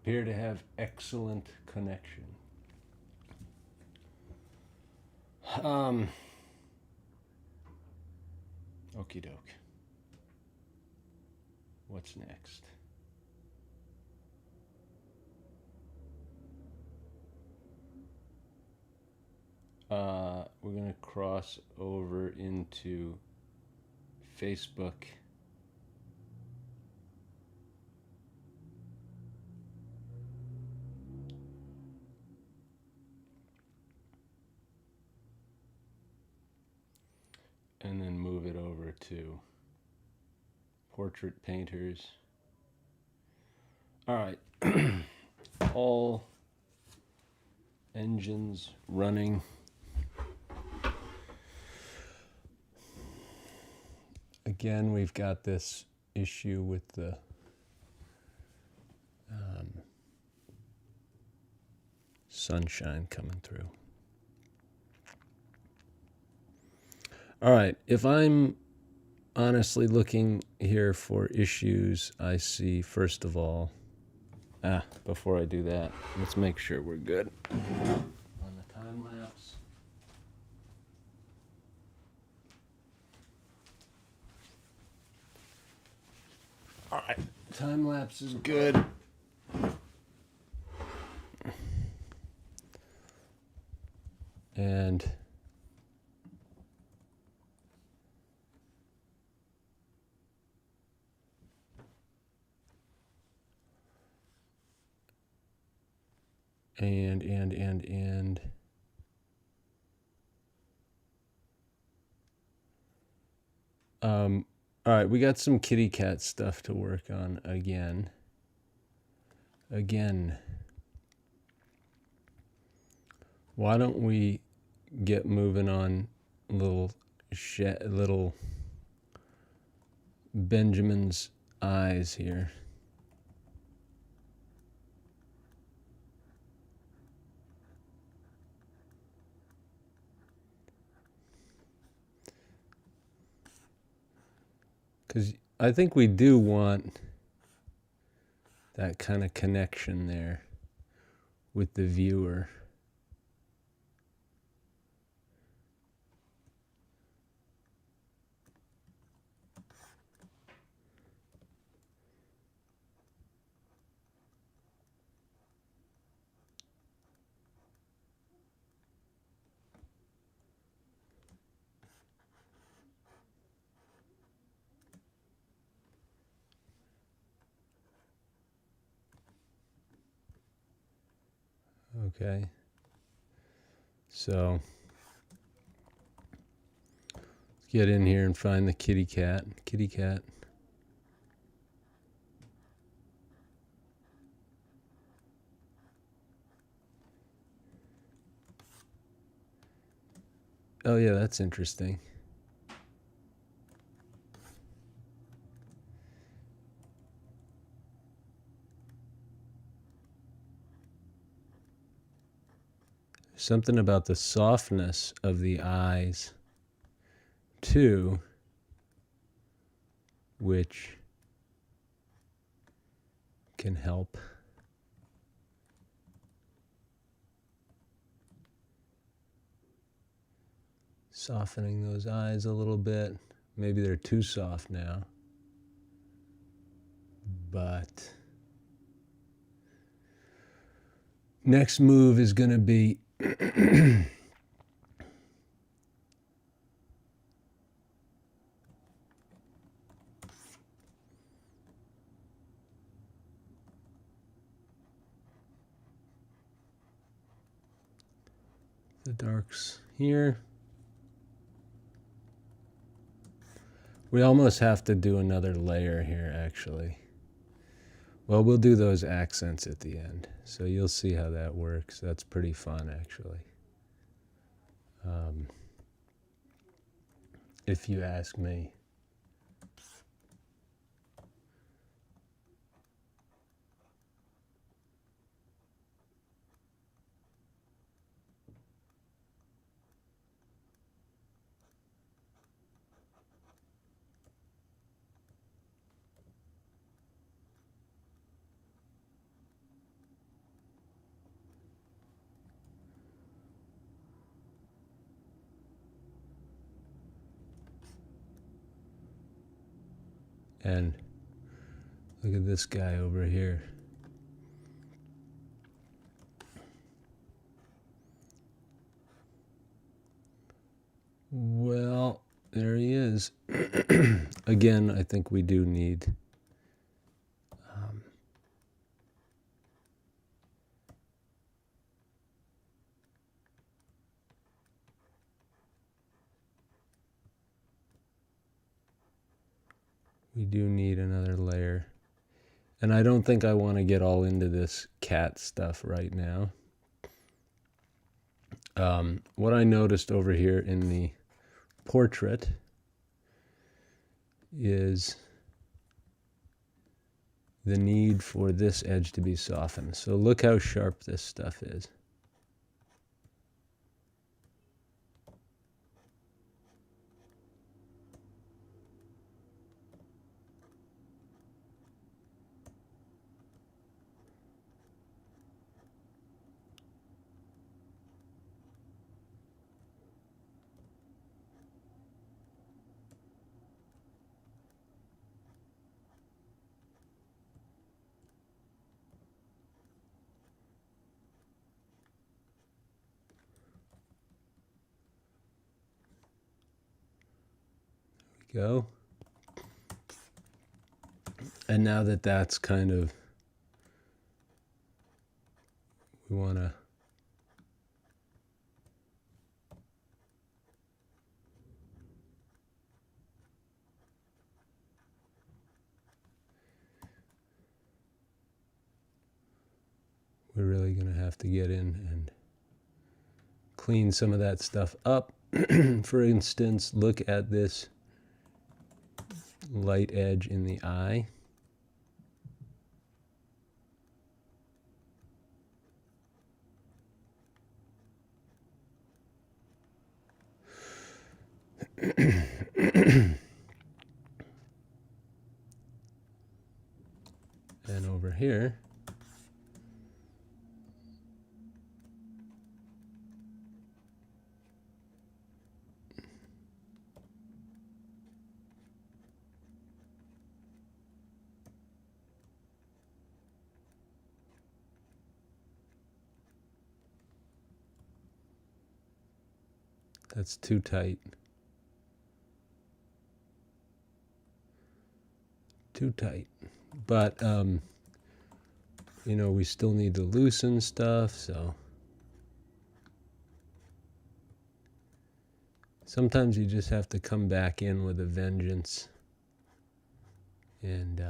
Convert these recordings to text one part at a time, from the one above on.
appear to have excellent connection. Okie doke. What's next? We're going to cross over into Facebook. And then move it over to portrait painters. All right. All engines running. Again, we've got this issue with the sunshine coming through. All right, if I'm honestly looking here for issues, I see, first of all, before I do that, let's make sure we're good on the time lapse. All right, time lapse is good. And all right, we got some kitty cat stuff to work on again. Why don't we get moving on little Benjamin's eyes here. Because I think we do want that kind of connection there with the viewer. Okay, so let's get in here and find the kitty cat. Kitty cat. Oh yeah, that's interesting. Something about the softness of the eyes, too, which can help. Softening those eyes a little bit. Maybe they're too soft now. But next move is going to be the darks here. We almost have to do another layer here, actually. Well, we'll do those accents at the end, so you'll see how that works. That's pretty fun, actually. If you ask me. And look at this guy over here. Well, there he is. Again, I think we do need another layer. And I don't think I want to get all into this cat stuff right now. What I noticed over here in the portrait is the need for this edge to be softened. So look how sharp this stuff is. Go. And now that that's kind of, we want to we're really going to have to get in and clean some of that stuff up. For instance, look at this light edge in the eye. And over here, that's too tight. Too tight. But, you know, we still need to loosen stuff, so sometimes you just have to come back in with a vengeance and,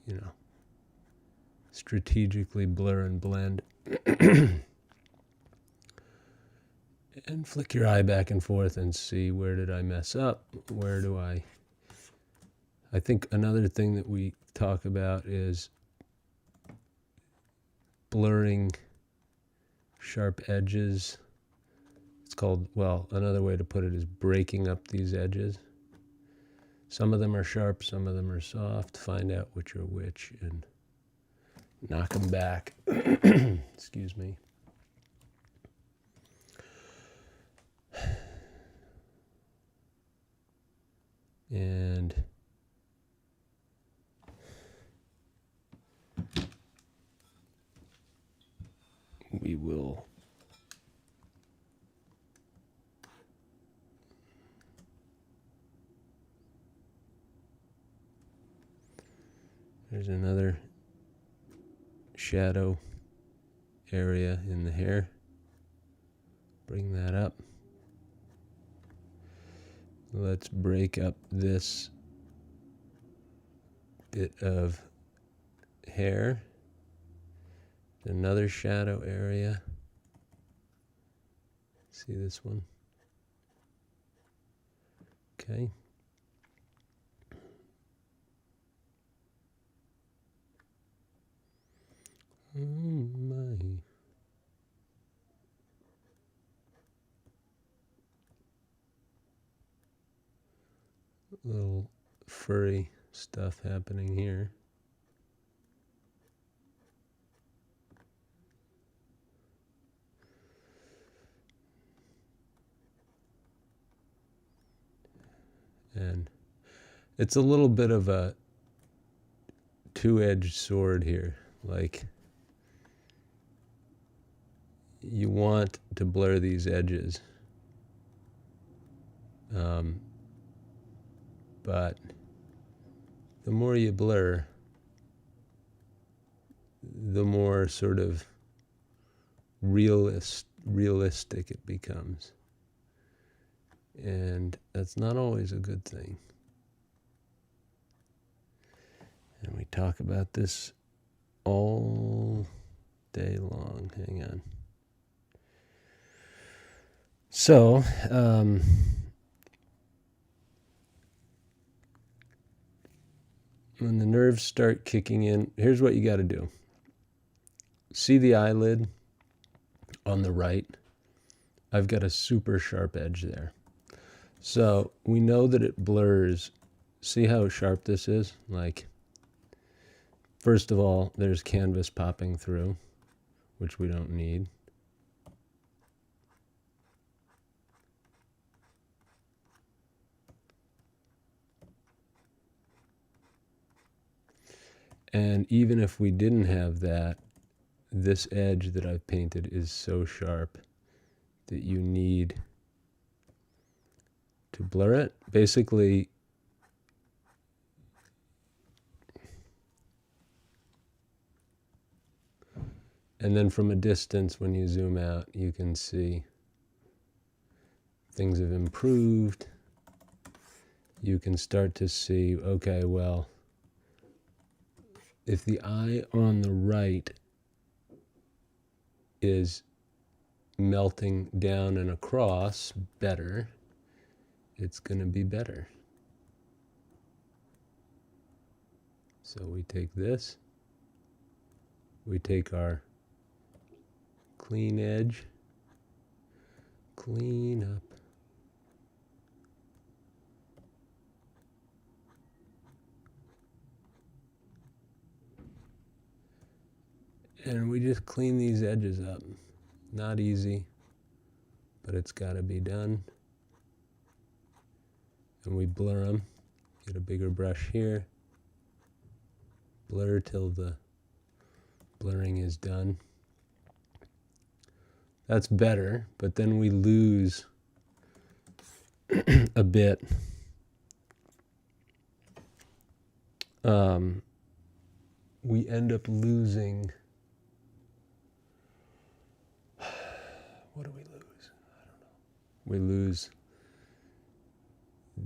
you know, strategically blur and blend. And flick your eye back and forth and see, where did I mess up? Where do I think another thing that we talk about is blurring sharp edges. It's called, well, another way to put it is breaking up these edges. Some of them are sharp, some of them are soft. Find out which are which and knock them back. Excuse me. And we will there's another shadow area in the hair. Bring that up. Let's break up this bit of hair. Another shadow area. See this one? Okay. Oh my. Little furry stuff happening here. And It's a little bit of a two-edged sword here. Like, you want to blur these edges, but the more you blur, the more sort of realistic it becomes. And that's not always a good thing. And we talk about this all day long. Hang on. So, when the nerves start kicking in, here's what you got to do. See the eyelid on the right? I've got a super sharp edge there. So we know that it blurs. See how sharp this is? Like, first of all, there's canvas popping through, which we don't need. And even if we didn't have that, this edge that I've painted is so sharp that you need to blur it. Basically, and then from a distance, when you zoom out, you can see things have improved. You can start to see, okay, well, if the eye on the right is melting down and across better, it's going to be better. So we take this, we take our clean edge, clean up. And we just clean these edges up. Not easy, but it's got to be done. And we blur them. Get a bigger brush here. Blur till the blurring is done. That's better, but then we lose a bit. We end up losing. What do we lose? I don't know. We lose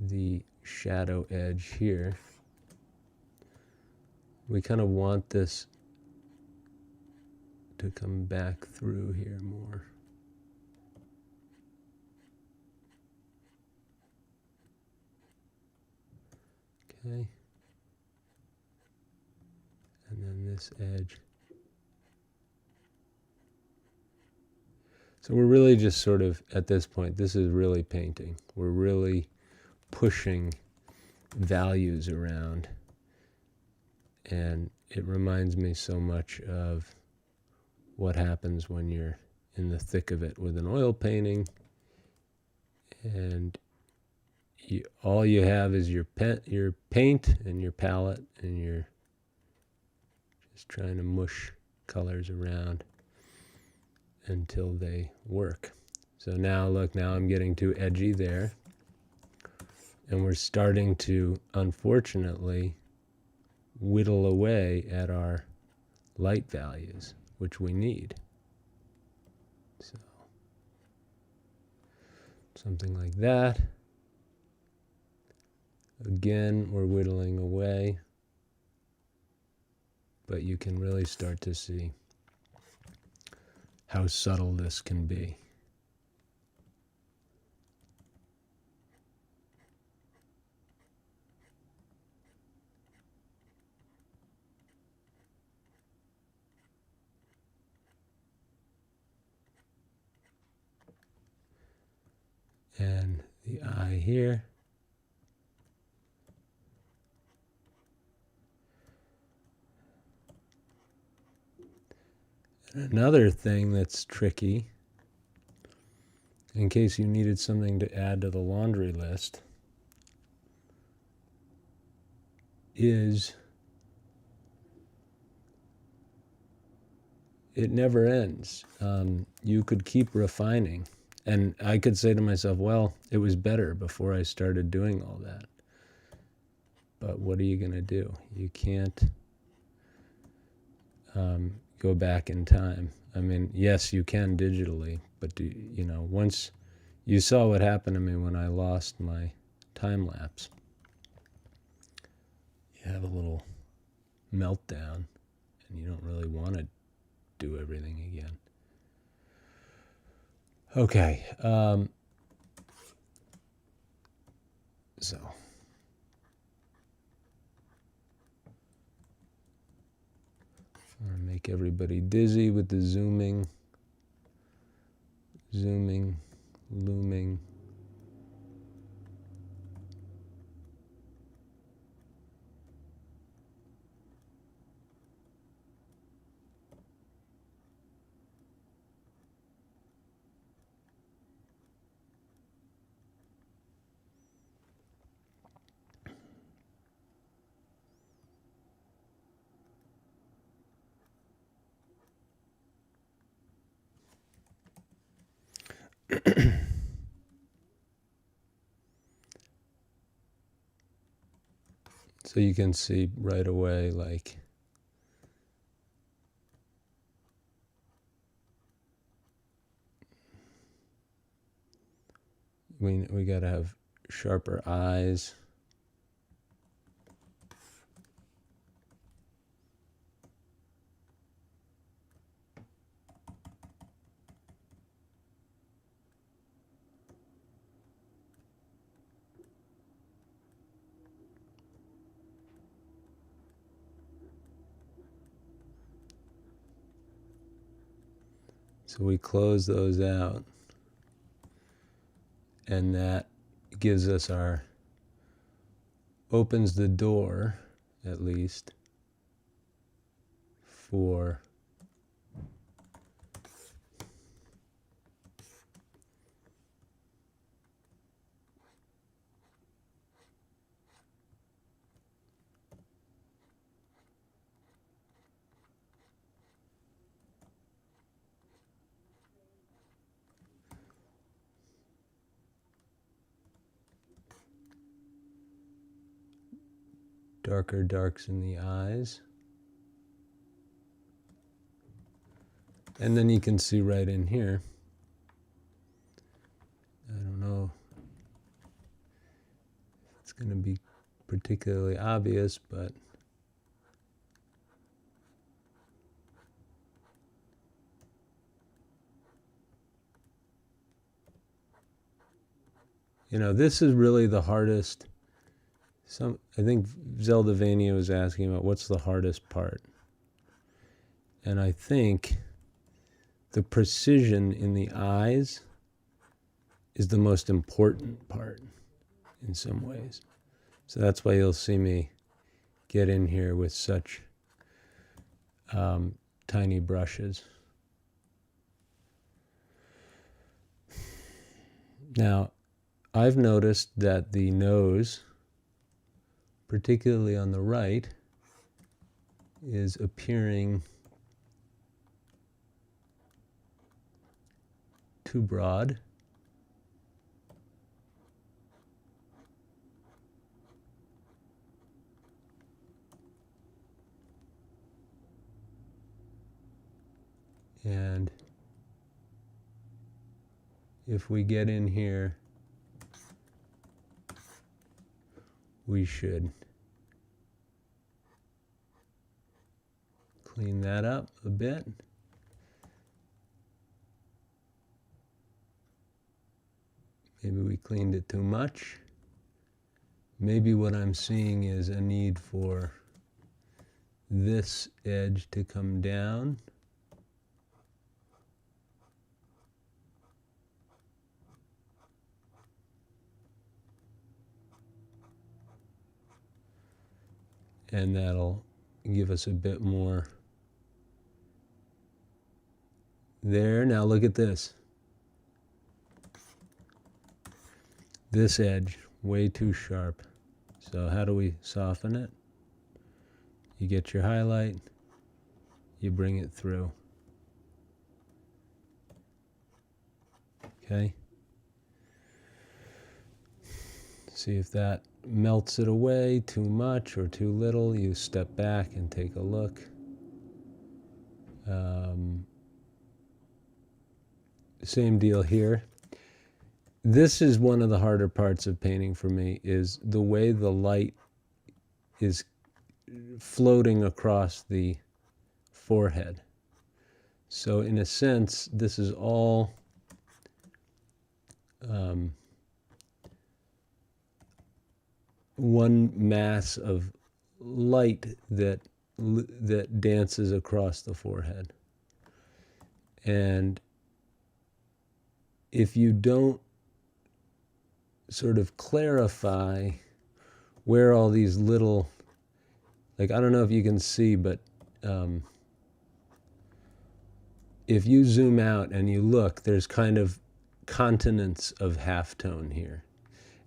the shadow edge here. We kind of want this to come back through here more. Okay. And then this edge. So we're really just sort of, at this point, this is really painting. We're really pushing values around. And it reminds me so much of what happens when you're in the thick of it with an oil painting. And all you have is your paint and your palette, and you're just trying to mush colors around until they work. So now look, now I'm getting too edgy there. And we're starting to, unfortunately, whittle away at our light values, which we need. So something like that. Again, we're whittling away, but you can really start to see how subtle this can be. And the eye here. And another thing that's tricky, in case you needed something to add to the laundry list, is it never ends. You could keep refining. And I could say to myself, well, it was better before I started doing all that. But what are you going to do? You can't go back in time. I mean, yes, you can digitally, but once you saw what happened to me when I lost my time lapse, you have a little meltdown and you don't really want to do everything again. Okay. So I want to make everybody dizzy with the zooming, looming. So you can see right away, like, we got to have sharper eyes. So we close those out, and that gives us opens the door, at least, for darker darks in the eyes. And then you can see right in here, I don't know if it's going to be particularly obvious, but this is really the hardest. I think Zelda Vania was asking about what's the hardest part. And I think the precision in the eyes is the most important part in some ways. So that's why you'll see me get in here with such tiny brushes. Now, I've noticed that the nose, particularly on the right, is appearing too broad. And if we get in here, we should clean that up a bit. Maybe we cleaned it too much. Maybe what I'm seeing is a need for this edge to come down. And that'll give us a bit more there. Now look at this. This edge, way too sharp. So how do we soften it? You get your highlight, you bring it through. Okay? See if that melts it away too much or too little. You step back and take a look. Same deal here. This is one of the harder parts of painting for me, is the way the light is floating across the forehead. So in a sense, this is all one mass of light that dances across the forehead. And if you don't sort of clarify where all these little, like, I don't know if you can see, but if you zoom out and you look, there's kind of continents of halftone here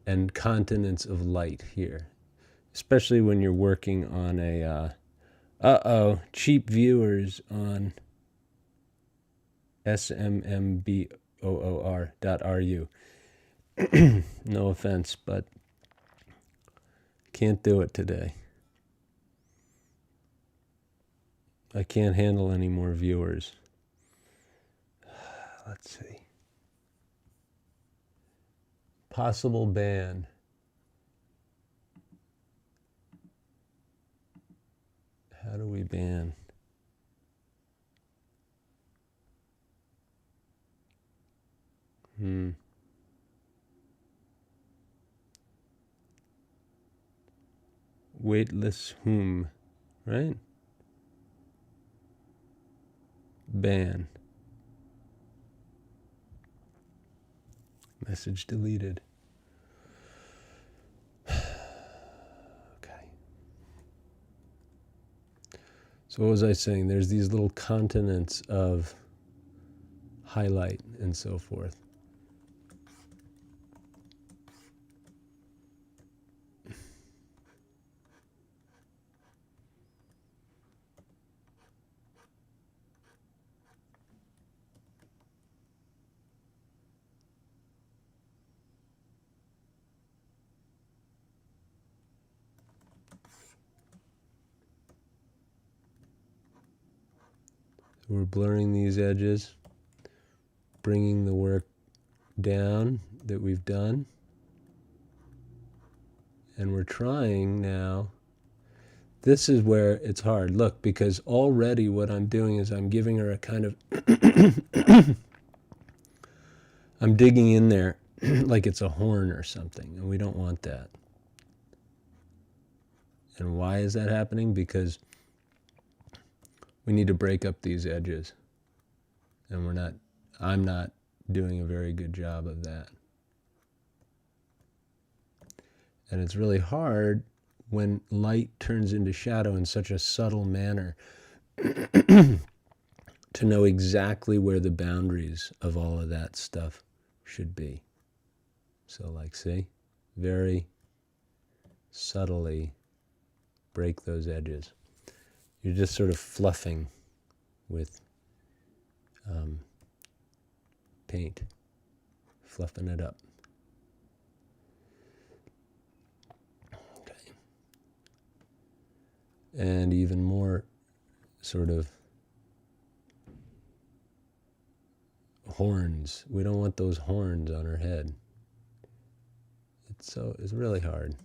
and continents of light here, especially when you're working on a cheap viewers on smmboor.ru. No offense, but can't do it today. I can't handle any more viewers. Let's see. Possible ban. How do we ban? Weightless whom, right? Ban. Message deleted. Okay. So what was I saying? There's these little continents of highlight and so forth. We're blurring these edges, bringing the work down that we've done. And we're trying now. This is where it's hard. Look, because already what I'm doing is I'm giving her a kind of, I'm digging in there like it's a horn or something, and we don't want that. And why is that happening? Because we need to break up these edges. And I'm not doing a very good job of that. And it's really hard when light turns into shadow in such a subtle manner to know exactly where the boundaries of all of that stuff should be. So like, see, very subtly break those edges. You're just sort of fluffing with paint, fluffing it up. Okay. And even more sort of horns. We don't want those horns on her head. It's really hard.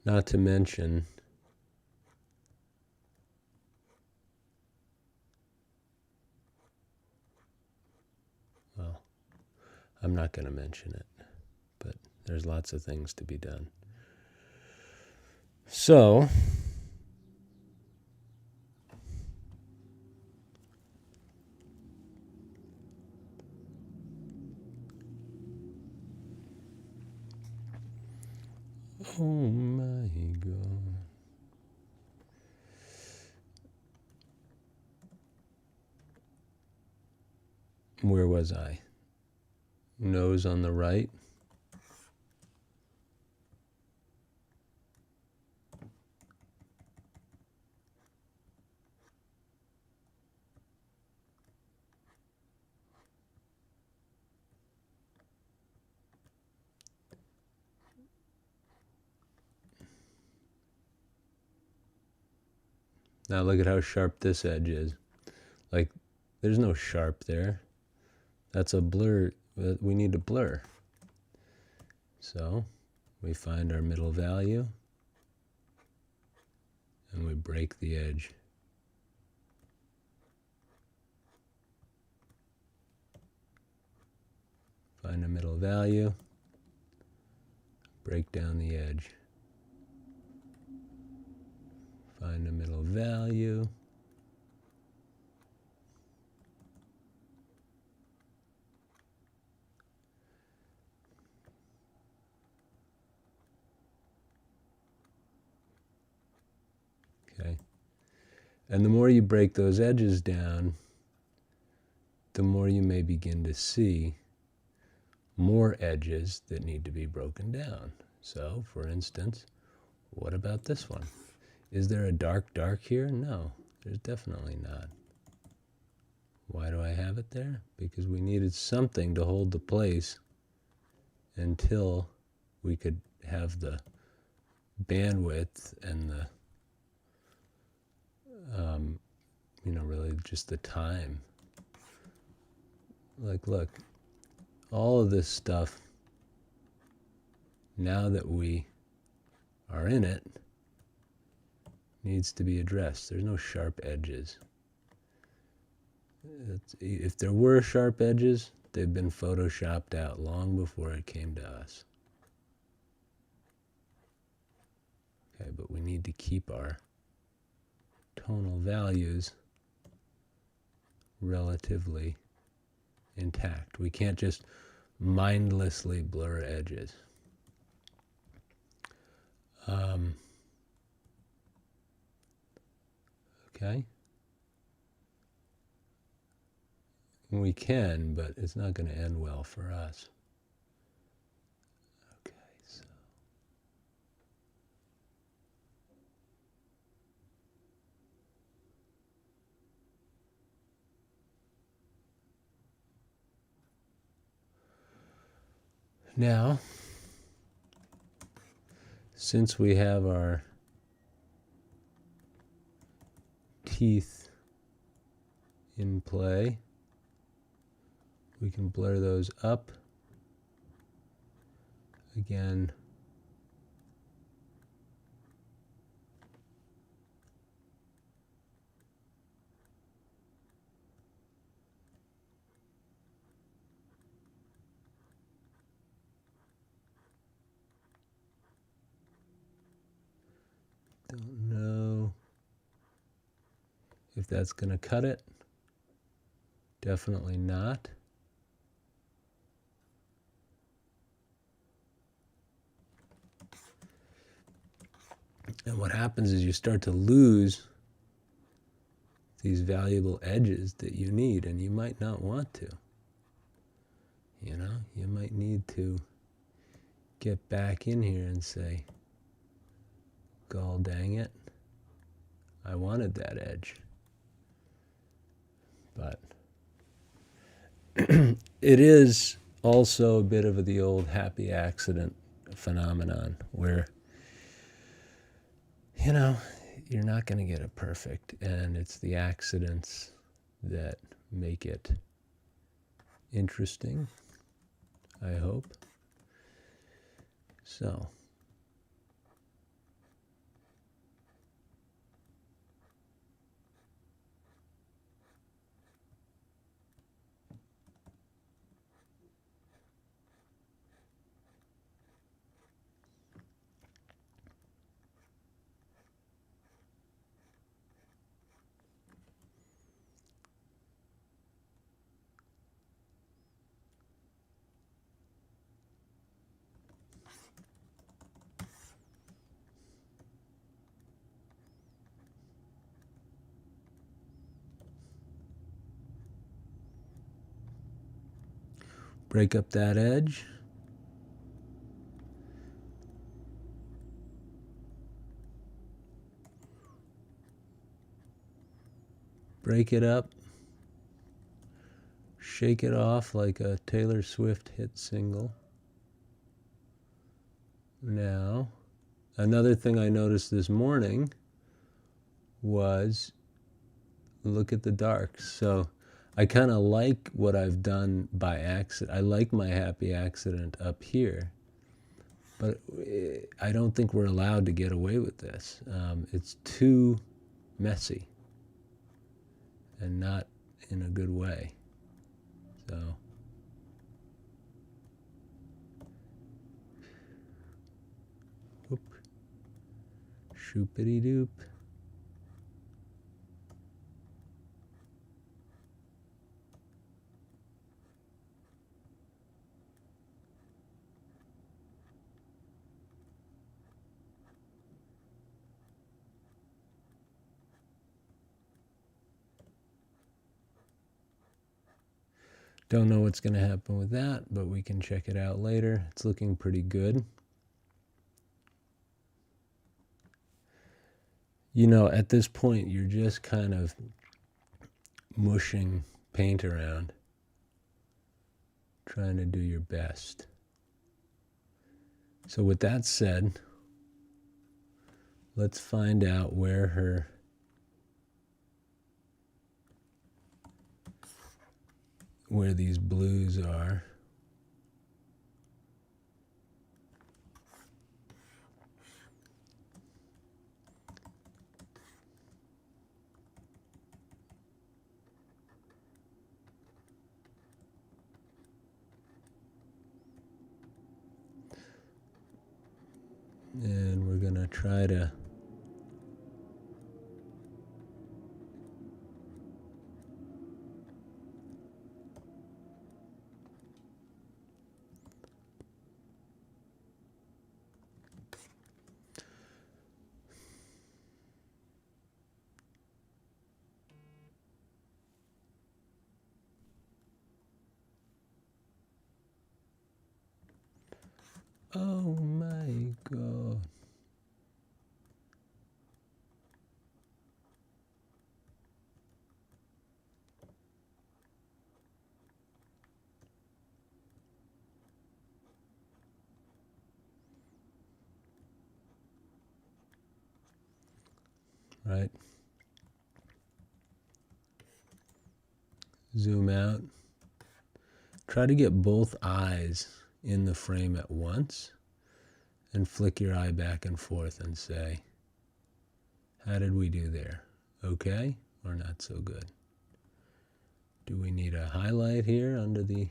Not to mention, well, I'm not going to mention it, but there's lots of things to be done. So, oh my God. where was I? Nose on the right. Now look at how sharp this edge is. Like, there's no sharp there. That's a blur. We need to blur. So we find our middle value and we break the edge. Find a middle value, break down the edge. Find a middle value. Okay. And the more you break those edges down, the more you may begin to see more edges that need to be broken down. So, for instance, what about this one? Is there a dark here? No, there's definitely not. Why do I have it there? Because we needed something to hold the place until we could have the bandwidth and the, really just the time. Like, look, all of this stuff, now that we are in it, needs to be addressed. There's no sharp edges. If there were sharp edges, they've been photoshopped out long before it came to us. Okay, but we need to keep our tonal values relatively intact. We can't just mindlessly blur edges. Okay? We can, but it's not going to end well for us. Okay, so. Now, since we have our teeth in play, we can blur those up. Again, don't know if that's going to cut it. Definitely not. And what happens is you start to lose these valuable edges that you need, and you might not want to. You might need to get back in here and say, gall dang it, I wanted that edge. But it is also a bit of the old happy accident phenomenon where, you're not going to get it perfect, and it's the accidents that make it interesting, I hope. So, break up that edge. Break it up. Shake it off like a Taylor Swift hit single. Now, another thing I noticed this morning was look at the darks. So I kind of like what I've done by accident. I like my happy accident up here, but I don't think we're allowed to get away with this. It's too messy and not in a good way. So whoop, shoopity doop. Don't know what's going to happen with that, but we can check it out later. It's looking pretty good. You know, at this point, you're just kind of mushing paint around, trying to do your best. So with that said, let's find out where these blues are. And we're going to try to oh my God. Right? Zoom out. Try to get both eyes in the frame at once and flick your eye back and forth and say, how did we do there? Okay or not so good? Do we need a highlight here under the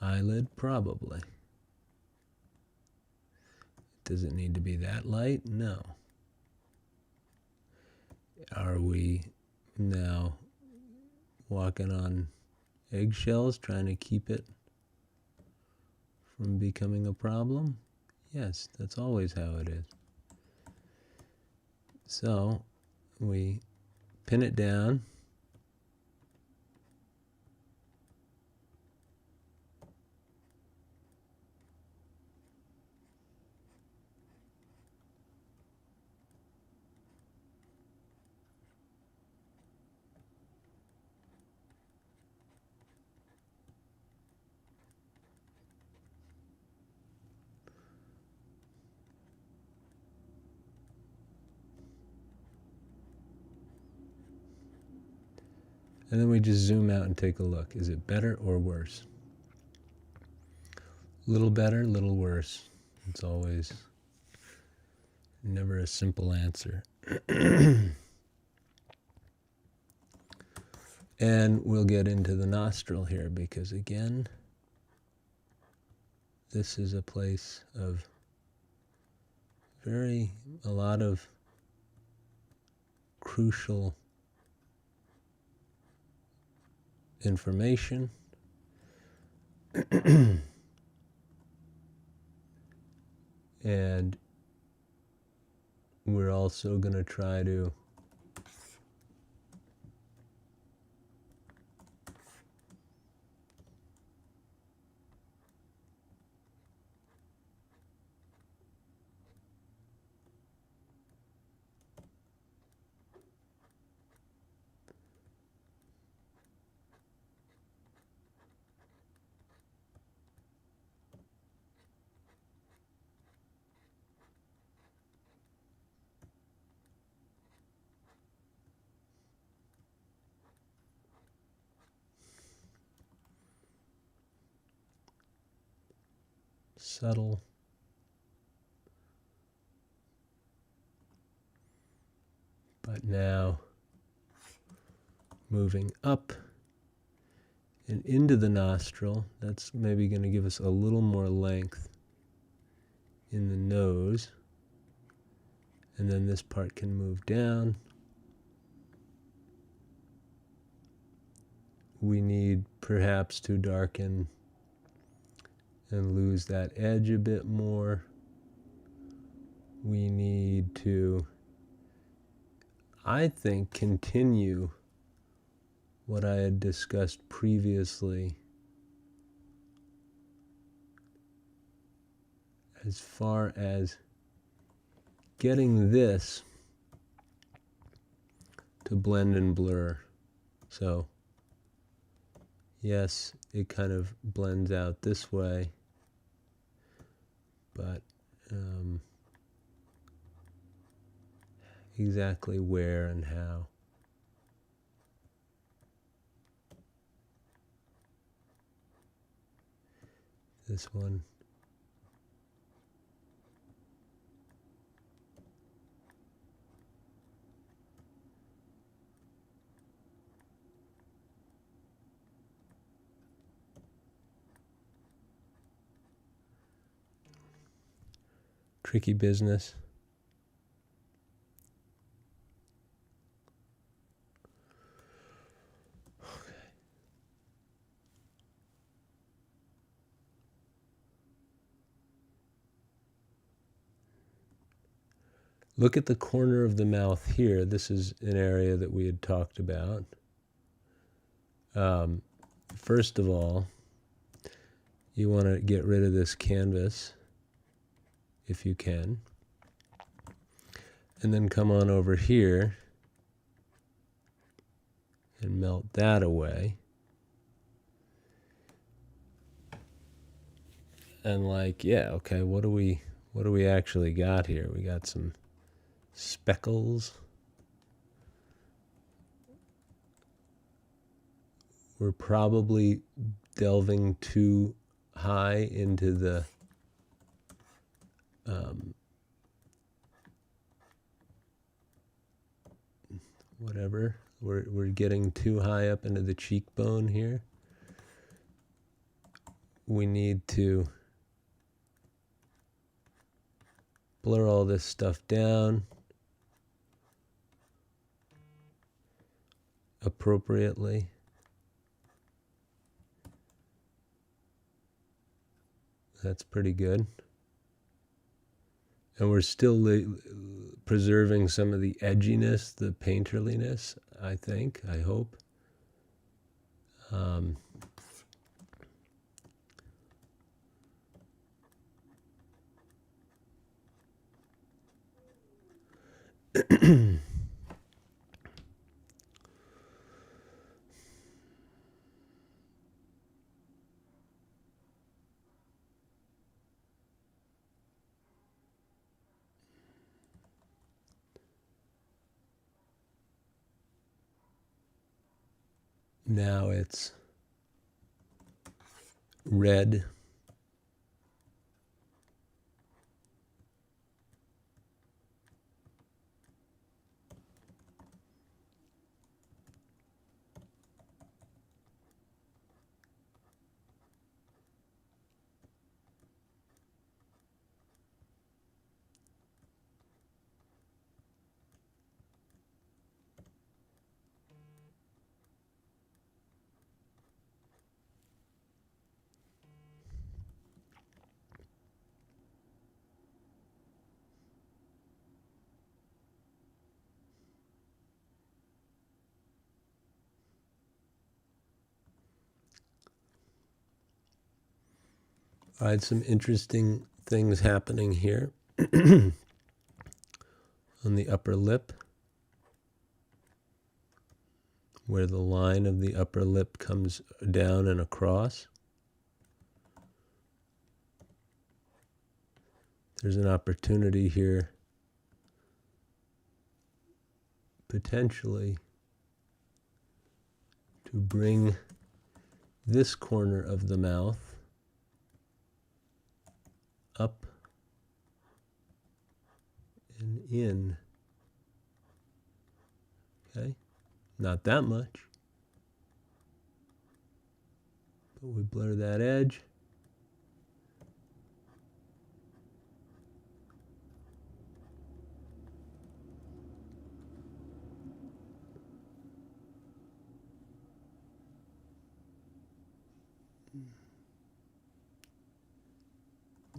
eyelid? Probably. Does it need to be that light? No. Are we now walking on eggshells trying to keep it from becoming a problem? Yes, that's always how it is. So we pin it down. And then we just zoom out and take a look. Is it better or worse? Little better, little worse. It's always never a simple answer. And we'll get into the nostril here because, again, this is a place of a lot of crucial information. And we're also going to try to subtle. But now moving up and into the nostril, that's maybe going to give us a little more length in the nose. And then this part can move down. We need perhaps to darken and lose that edge a bit more. We need to, I think, continue what I had discussed previously as far as getting this to blend and blur. So, yes, it kind of blends out this way, but exactly where and how. This one. Tricky business. Look at the corner of the mouth here. This is an area that we had talked about. First of all, you want to get rid of this canvas if you can. And then come on over here and melt that away. And like, yeah, okay, what do we actually got here? We got some speckles. We're probably delving too high into the whatever. We're getting too high up into the cheekbone here. We need to blur all this stuff down appropriately. That's pretty good. And we're still preserving some of the edginess, the painterliness, I think, I hope. Now it's red. All right, some interesting things happening here on the upper lip, where the line of the upper lip comes down and across. There's an opportunity here, potentially, to bring this corner of the mouth up and in. Okay, not that much, but we blur that edge.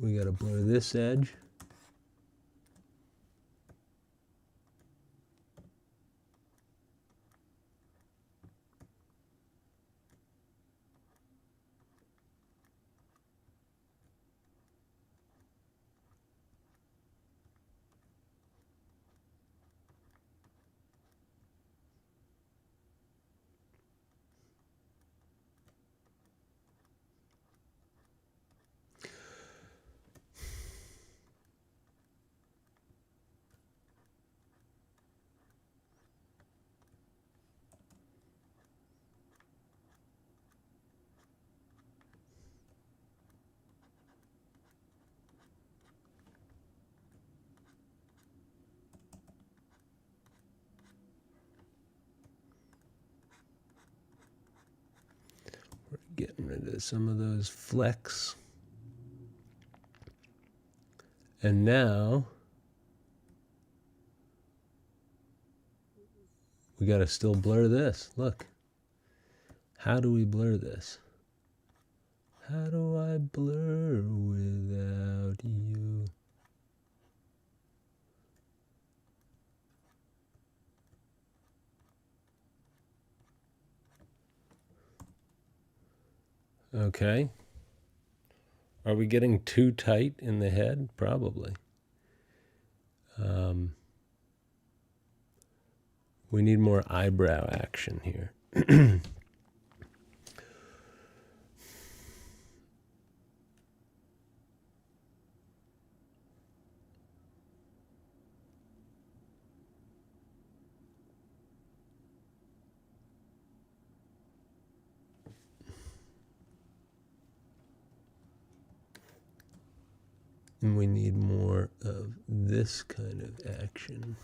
We got to blur this edge. Getting rid of some of those flecks. And now we got to still blur this. Look. How do we blur this? How do I blur without you? Okay. Are we getting too tight in the head? Probably. We need more eyebrow action here. And we need more of this kind of action.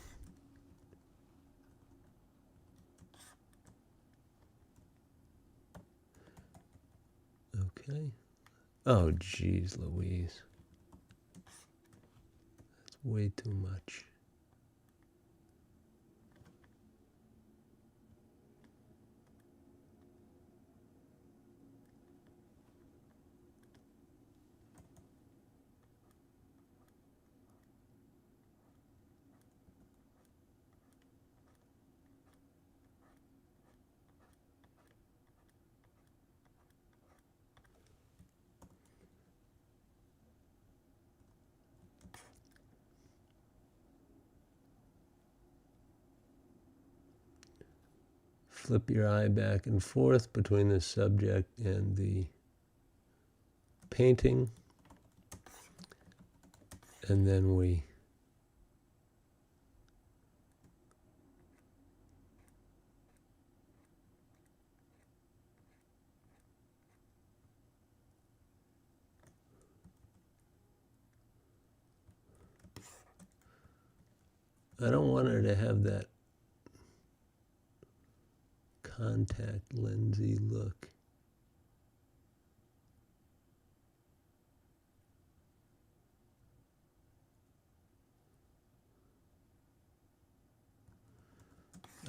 Okay. Oh, geez, Louise. That's way too much. Flip your eye back and forth between the subject and the painting. And then we I don't want her to have that contact lensy look.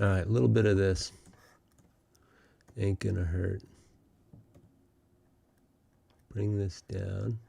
All right, a little bit of this. Ain't gonna hurt. Bring this down.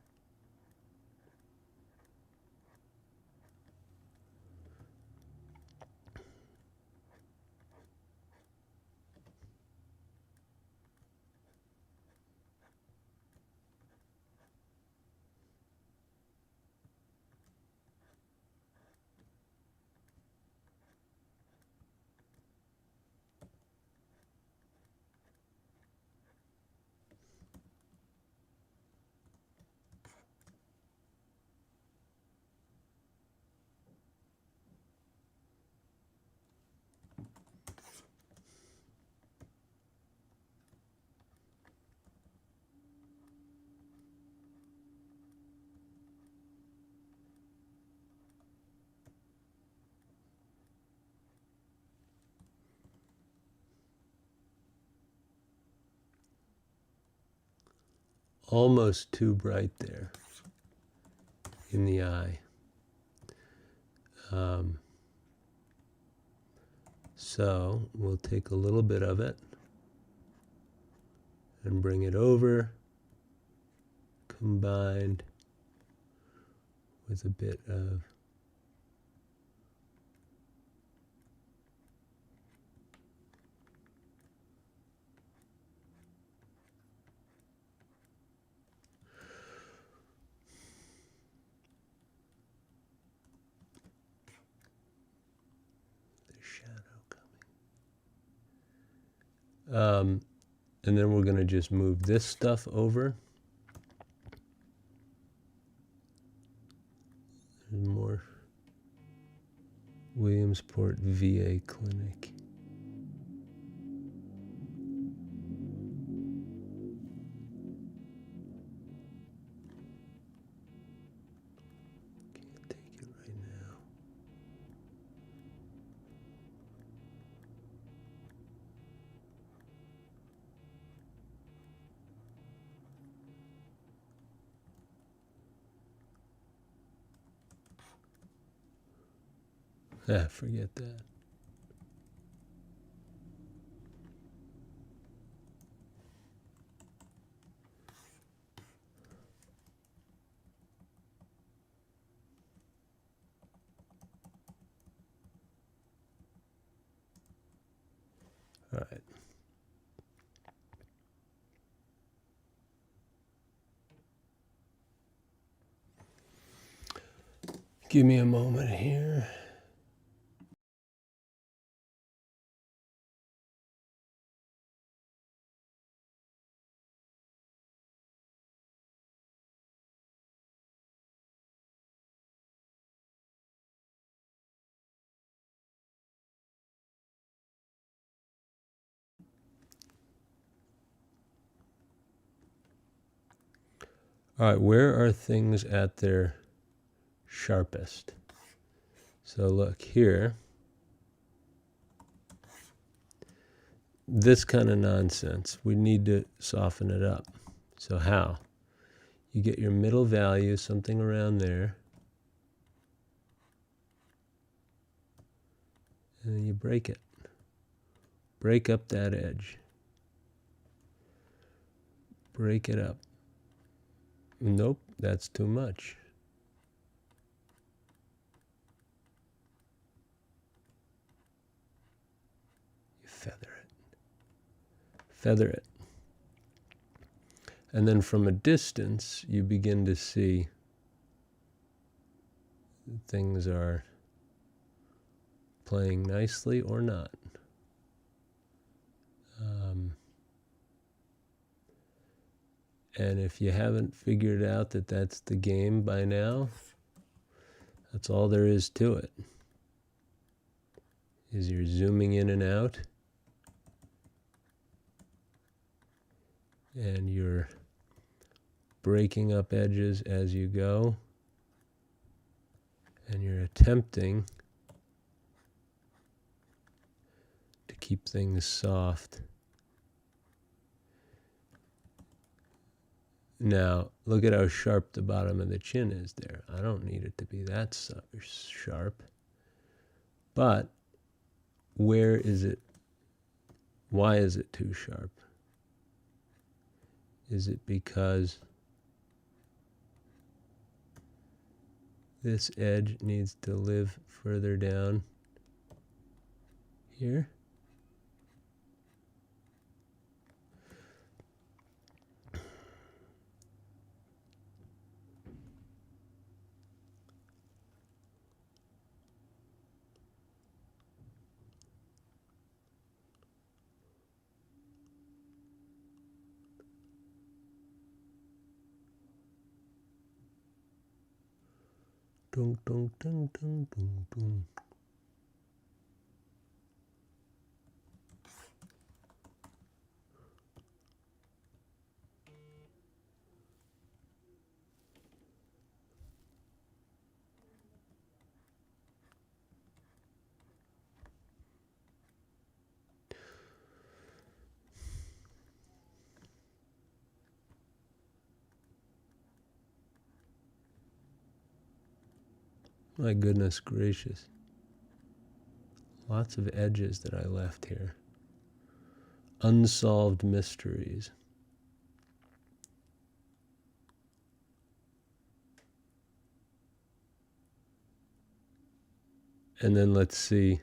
almost too bright there in the eye. So we'll take a little bit of it and bring it over, combined with a bit of the shadow coming. And then we're going to just move this stuff over. There's more Williamsport VA Clinic. Can't take it right now. Forget that. All right. Give me a moment here. All right, where are things at their sharpest? So look here. This kind of nonsense, we need to soften it up. So how? You get your middle value, something around there, and then you break it. Break up that edge. Break it up. Nope, that's too much. You feather it. Feather it. And then from a distance, you begin to see things are playing nicely or not. And if you haven't figured out that that's the game by now, that's all there is to it. Is you're zooming in and out, and you're breaking up edges as you go, and you're attempting to keep things soft. Now, look at how sharp the bottom of the chin is there. I don't need it to be that sharp. But where is it? Why is it too sharp? Is it because this edge needs to live further down here? Dun, dun, dun, dun, dun, dun. My goodness gracious. Lots of edges that I left here. Unsolved mysteries. And then let's see.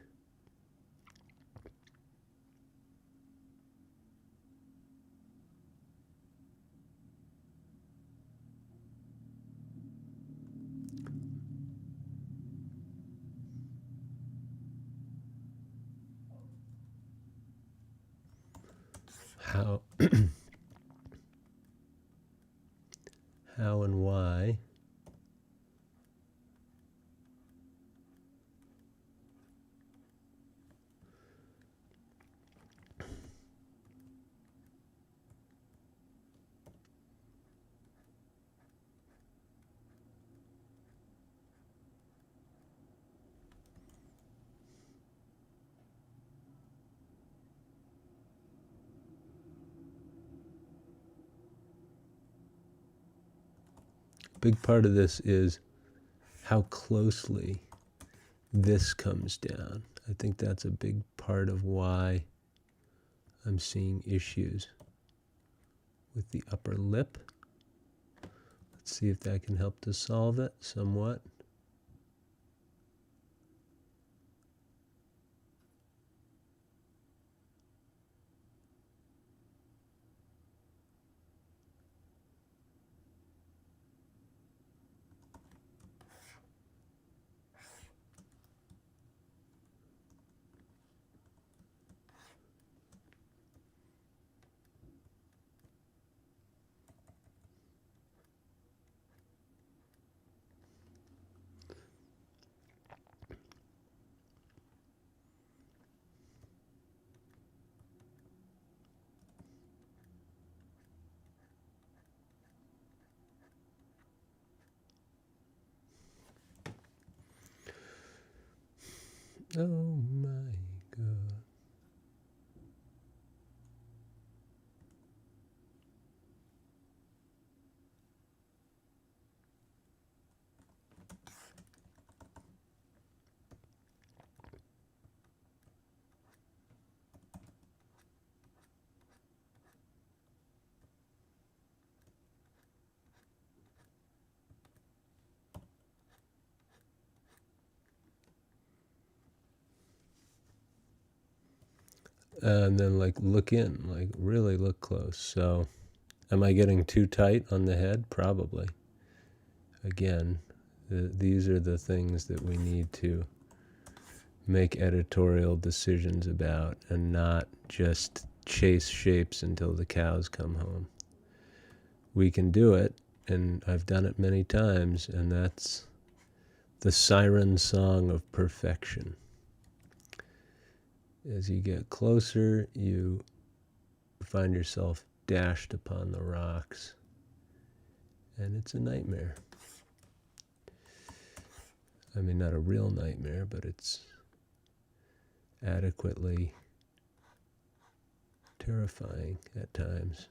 How how and why big part of this is how closely this comes down. I think that's a big part of why I'm seeing issues with the upper lip. Let's see if that can help to solve it somewhat. Oh my God. And then like look in, like really look close. So am I getting too tight on the head? Probably. Again, these are the things that we need to make editorial decisions about and not just chase shapes until the cows come home. We can do it, and I've done it many times, and that's the siren song of perfection. As you get closer, you find yourself dashed upon the rocks, and it's a nightmare. I mean, not a real nightmare, but it's adequately terrifying at times.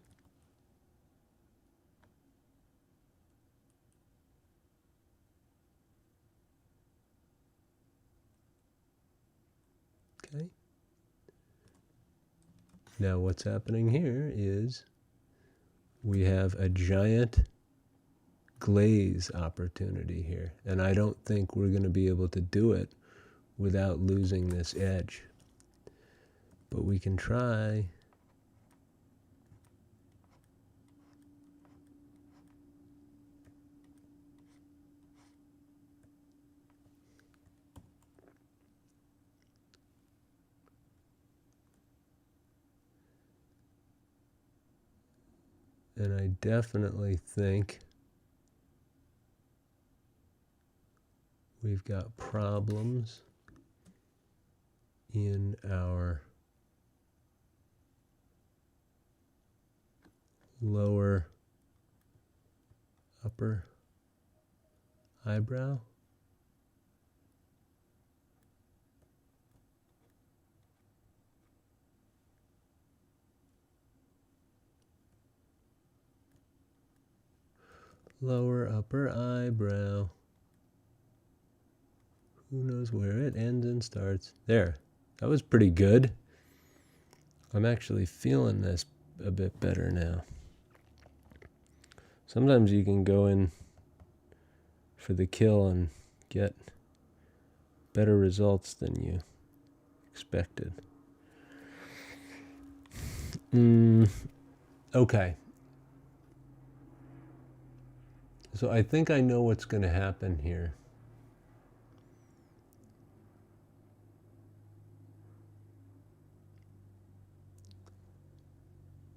Okay. Now what's happening here is we have a giant glaze opportunity here, and I don't think we're going to be able to do it without losing this edge. But we can try. And I definitely think we've got problems in our lower upper eyebrow. Lower upper eyebrow. Who knows where it ends and starts? There. That was pretty good. I'm actually feeling this a bit better now. Sometimes you can go in for the kill and get better results than you expected. Okay. So I think I know what's going to happen here.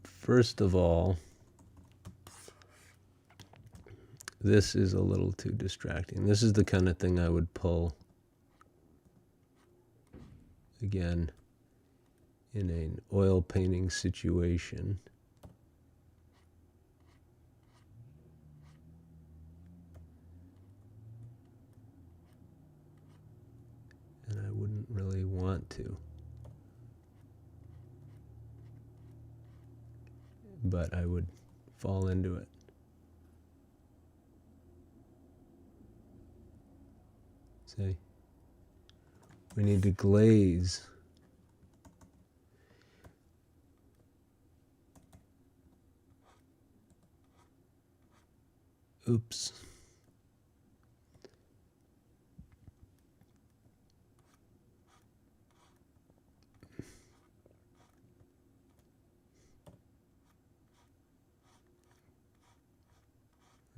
First of all, this is a little too distracting. This is the kind of thing I would pull again in an oil painting situation. And I wouldn't really want to. But I would fall into it. See? We need to glaze. Oops.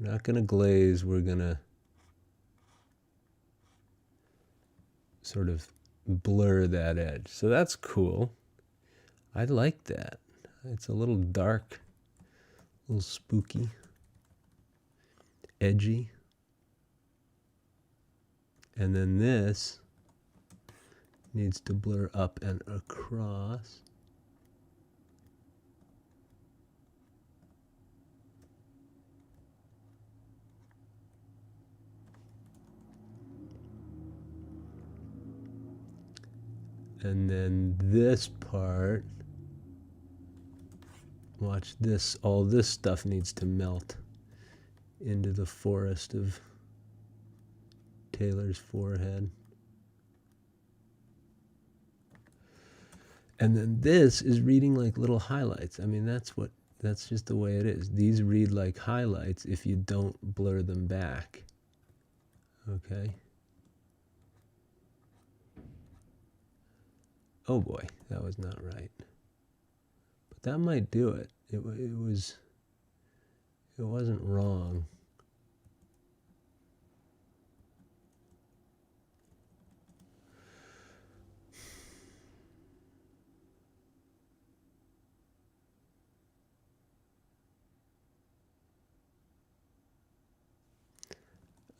We're not going to glaze, we're going to sort of blur that edge. So that's cool. I like that. It's a little dark, a little spooky, edgy. And then this needs to blur up and across. And then this part, watch this, all this stuff needs to melt into the forest of Taylor's forehead. And then this is reading like little highlights. I mean, that's just the way it is. These read like highlights if you don't blur them back. Okay. Oh boy, that was not right. But that might do it. It wasn't wrong.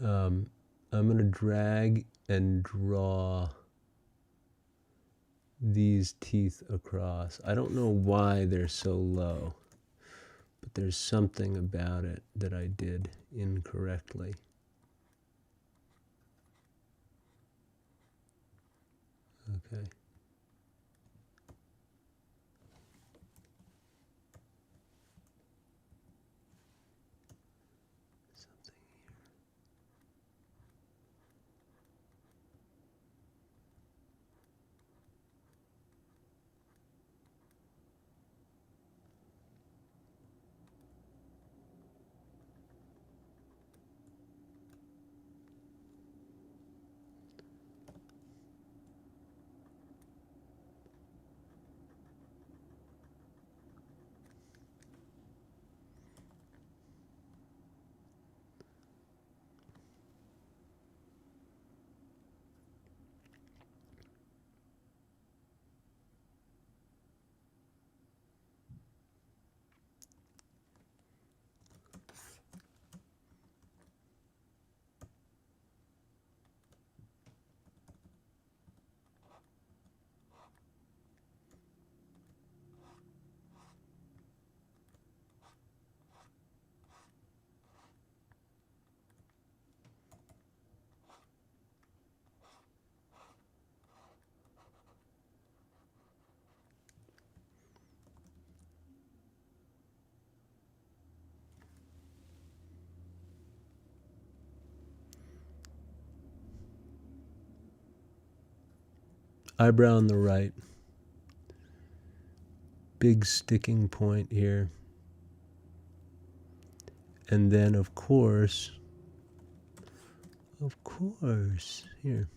I'm going to drag and draw these teeth across. I don't know why they're so low, but there's something about it that I did incorrectly. Okay. eyebrow on the right. Big sticking point here. And then, of course, here.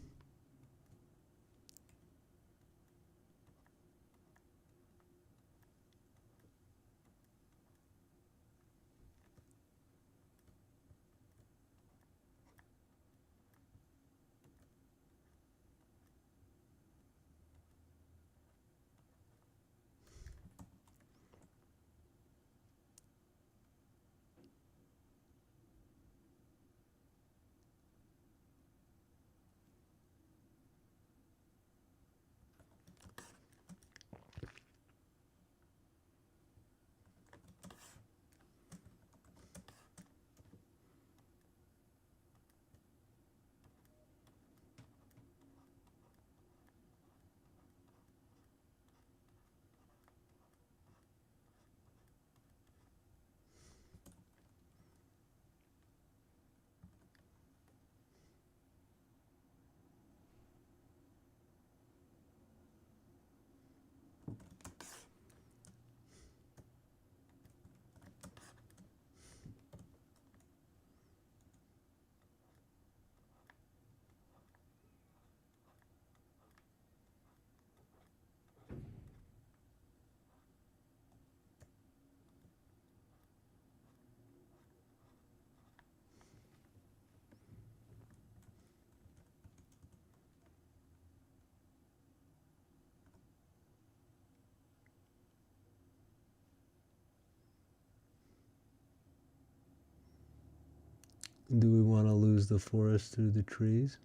Do we want to lose the forest through the trees?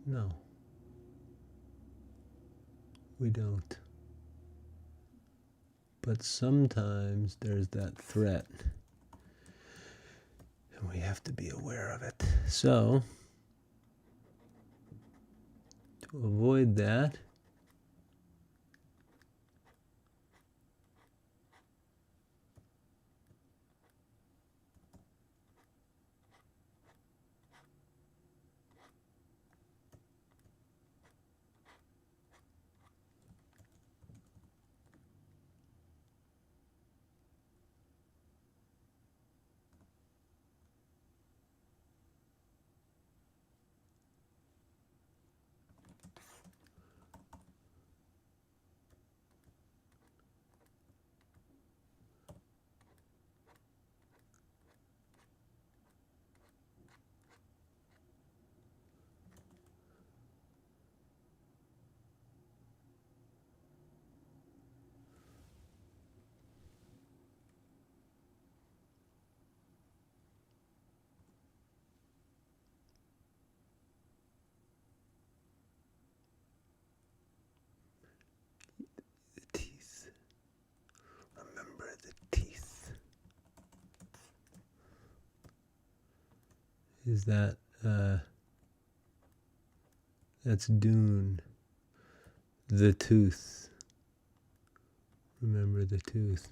No, we don't. But sometimes there's that threat, and we have to be aware of it. So, to avoid that, the teeth. Remember the teeth. Is that, that's Dune. The tooth. Remember the tooth.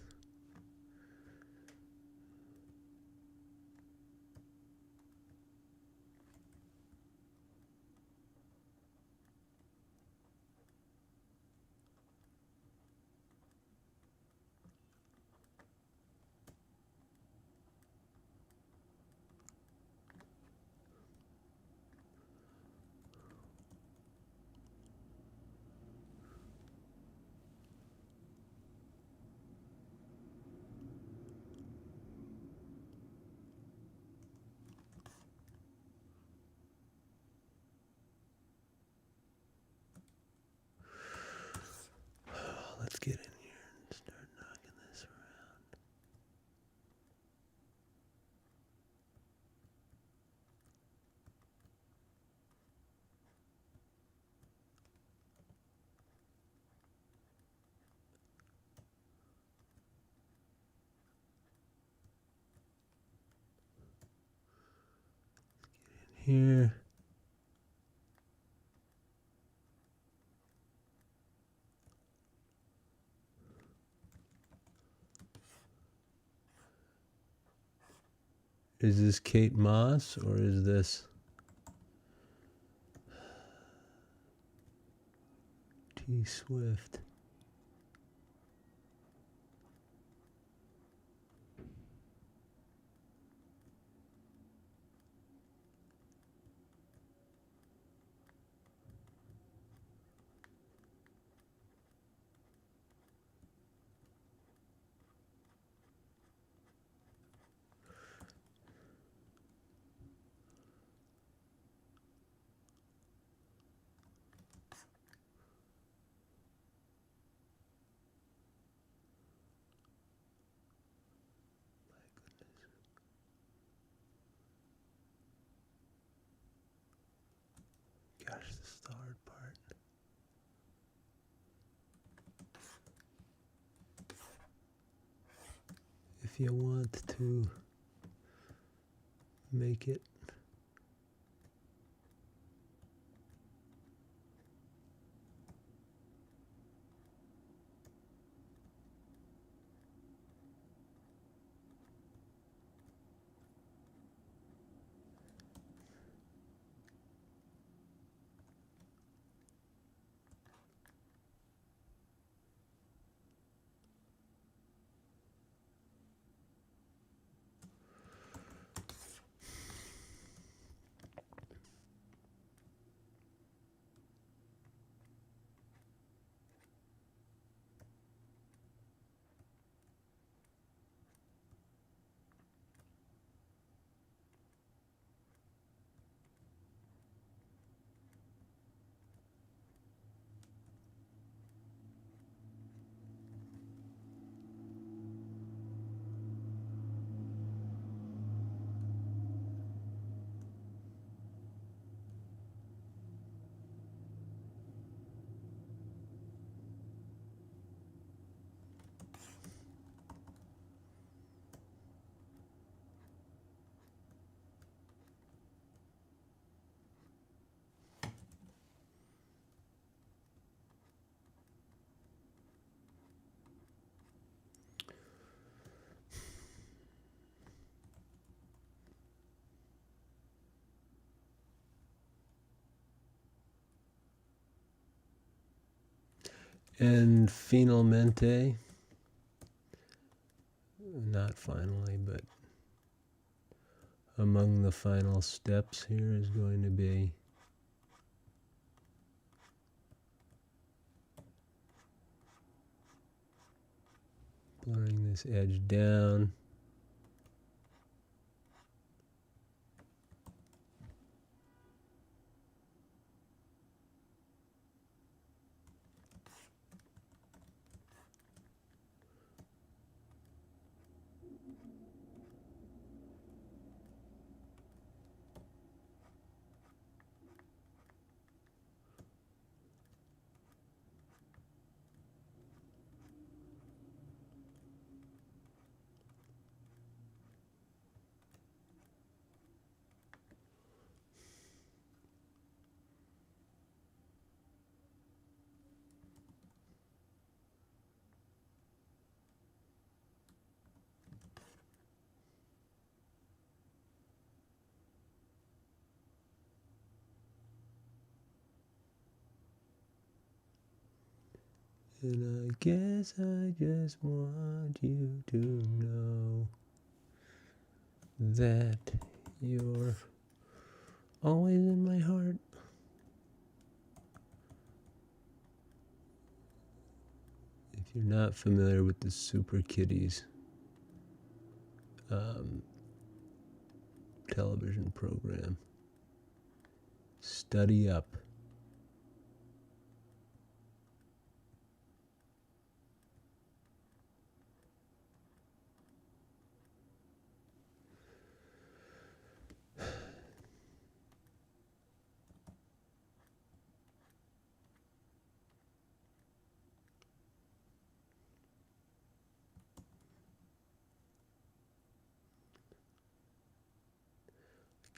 Let's get in here and start knocking this around. Here. Is this Kate Moss or is this Swift. Gosh, this is the hard part. If you want to make it and finalmente, not finally, but among the final steps here is going to be blurring this edge down. And I guess I just want you to know that you're always in my heart. If you're not familiar with the Super Kitties television program, study up.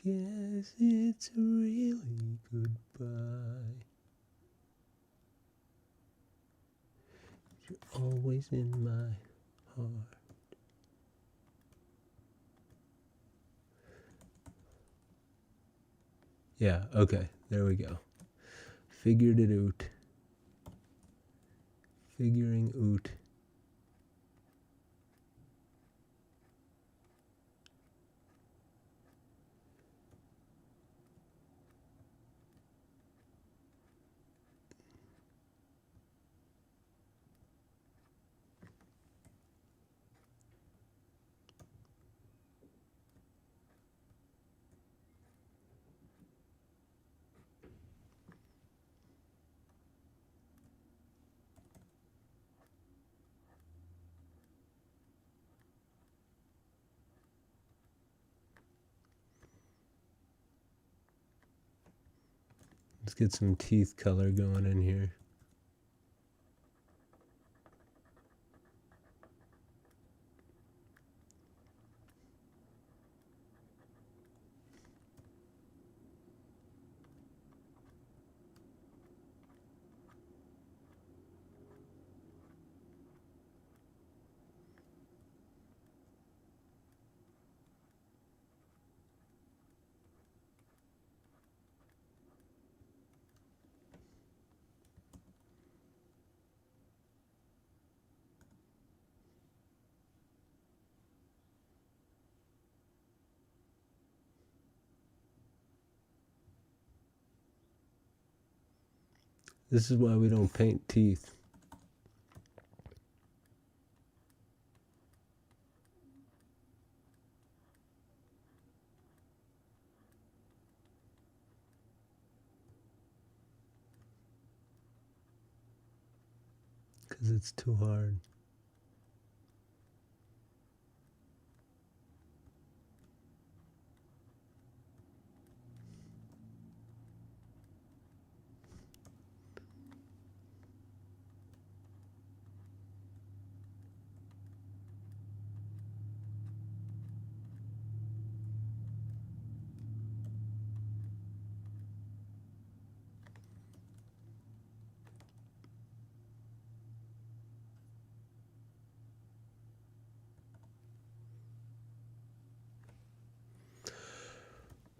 Guess it's really goodbye. You're always in my heart. Yeah, okay, there we go. Figured it out. Figuring out. Let's get some teeth color going in here. This is why we don't paint teeth. Because it's too hard.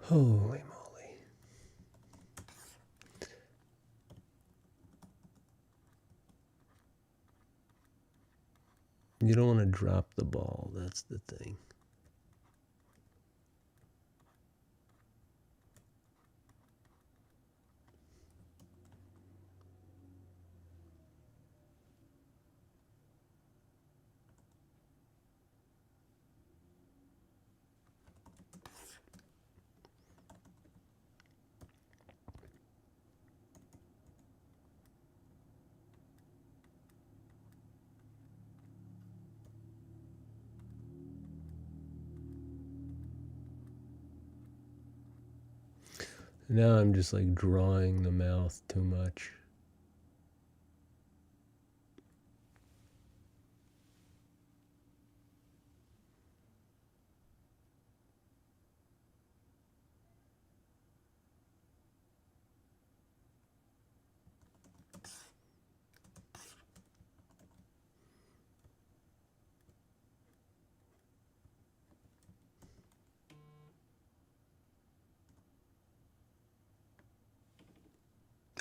Holy moly. You don't want to drop the ball, that's the thing. Now I'm just like drawing the mouth too much.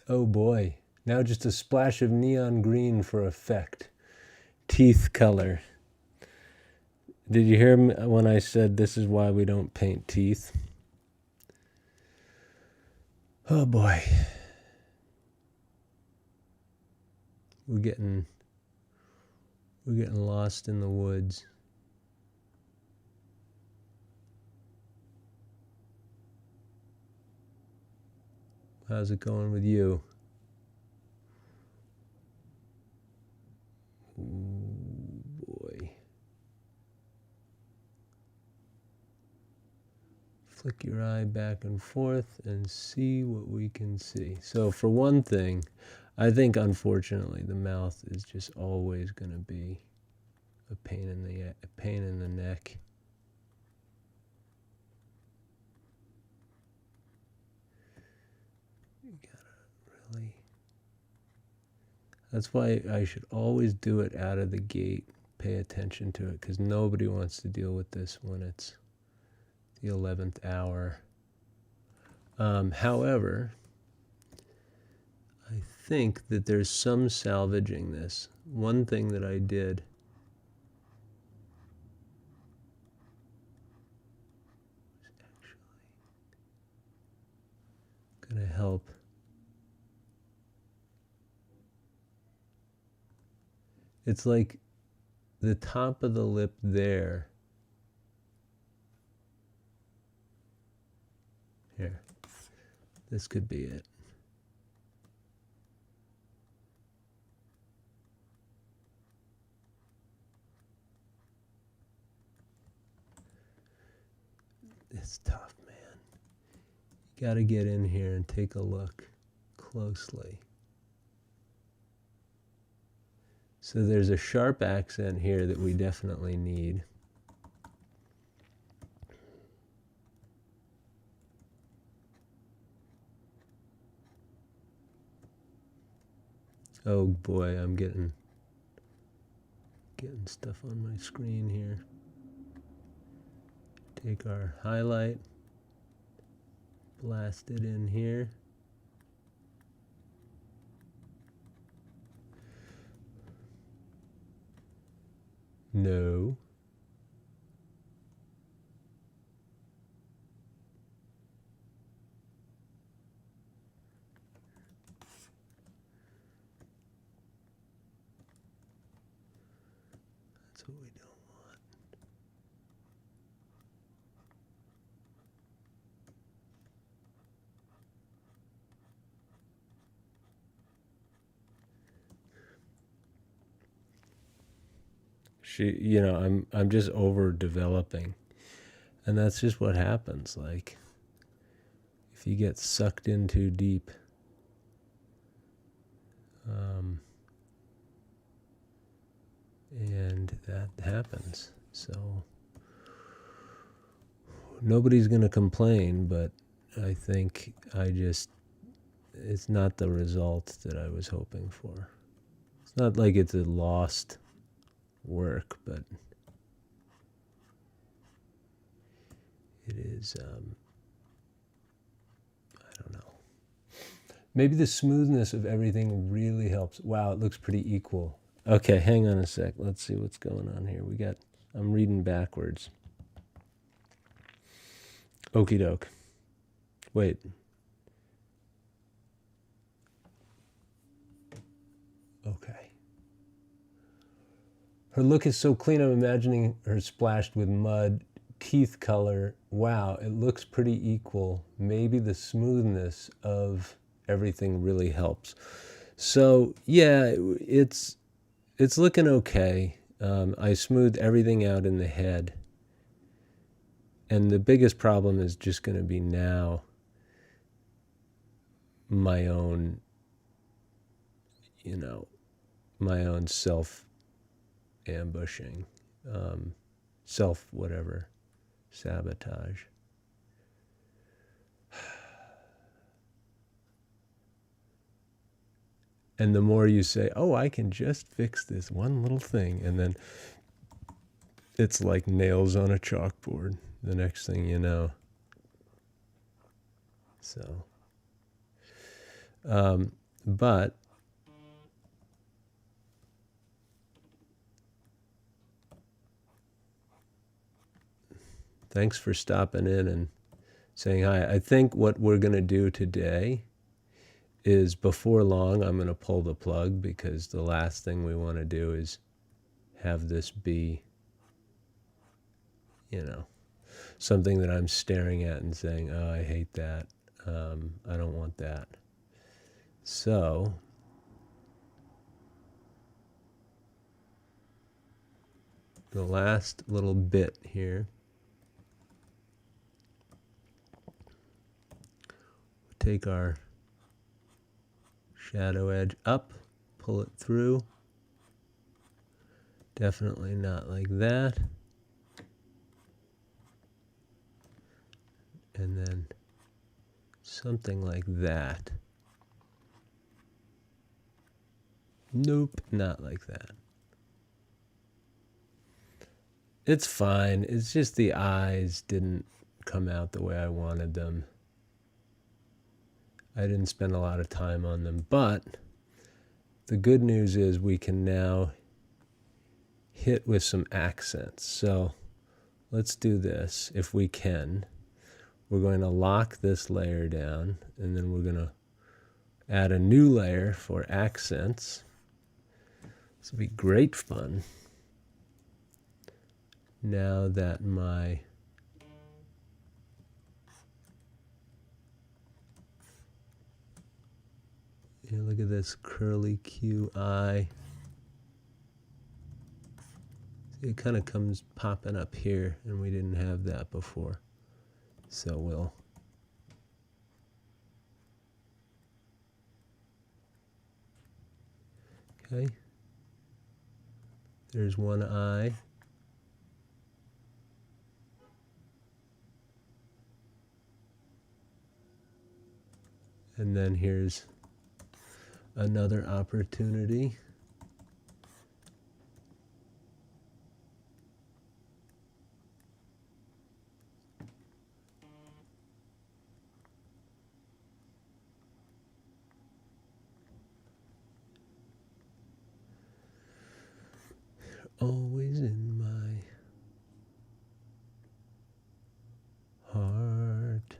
Oh boy, now just a splash of neon green for effect. Teeth color. Did you hear me when I said this is why we don't paint teeth? Oh boy. We're getting lost in the woods. How's it going with you? Ooh, boy. Flick your eye back and forth and see what we can see. So for one thing, I think unfortunately the mouth is just always going to be a pain in the neck. You gotta really. That's why I should always do it out of the gate. Pay attention to it, because nobody wants to deal with this when it's the 11th hour. However, I think that there's some salvaging this. One thing that I did is actually going to help. It's like the top of the lip there. Here, this could be it. It's tough, man. You got to get in here and take a look closely. So there's a sharp accent here that we definitely need. Oh boy, I'm getting stuff on my screen here. Take our highlight, blast it in here. No. That's what we don't want. I'm just overdeveloping, and that's just what happens. Like, if you get sucked in too deep, and that happens. So nobody's going to complain, but I think it's not the result that I was hoping for. It's not like it's a lost work, but it is, I don't know. Maybe the smoothness of everything really helps. Wow, it looks pretty equal. Okay, hang on a sec. Let's see what's going on here. I'm reading backwards. Okie doke. Wait. Okay. Her look is so clean, I'm imagining her splashed with mud, teeth color. Wow, it looks pretty equal. Maybe the smoothness of everything really helps. So, yeah, it's looking okay. I smoothed everything out in the head. And the biggest problem is just going to be now my own, my own self-ambushing, self-whatever, sabotage. And the more you say, oh, I can just fix this one little thing, and then it's like nails on a chalkboard the next thing you know. So, but thanks for stopping in and saying hi. I think what we're going to do today is, before long, I'm going to pull the plug, because the last thing we want to do is have this be, something that I'm staring at and saying, oh, I hate that. I don't want that. So, the last little bit here, take our shadow edge up, pull it through. Definitely not like that. And then something like that. Nope, not like that. It's fine. It's just the eyes didn't come out the way I wanted them. I didn't spend a lot of time on them, but the good news is we can now hit with some accents. So let's do this if we can. We're going to lock this layer down, and then we're going to add a new layer for accents. This will be great fun. Now that my look at this curly Q I. It kind of comes popping up here, and we didn't have that before. So we'll okay. There's one I. And then here's another opportunity. Always in my heart.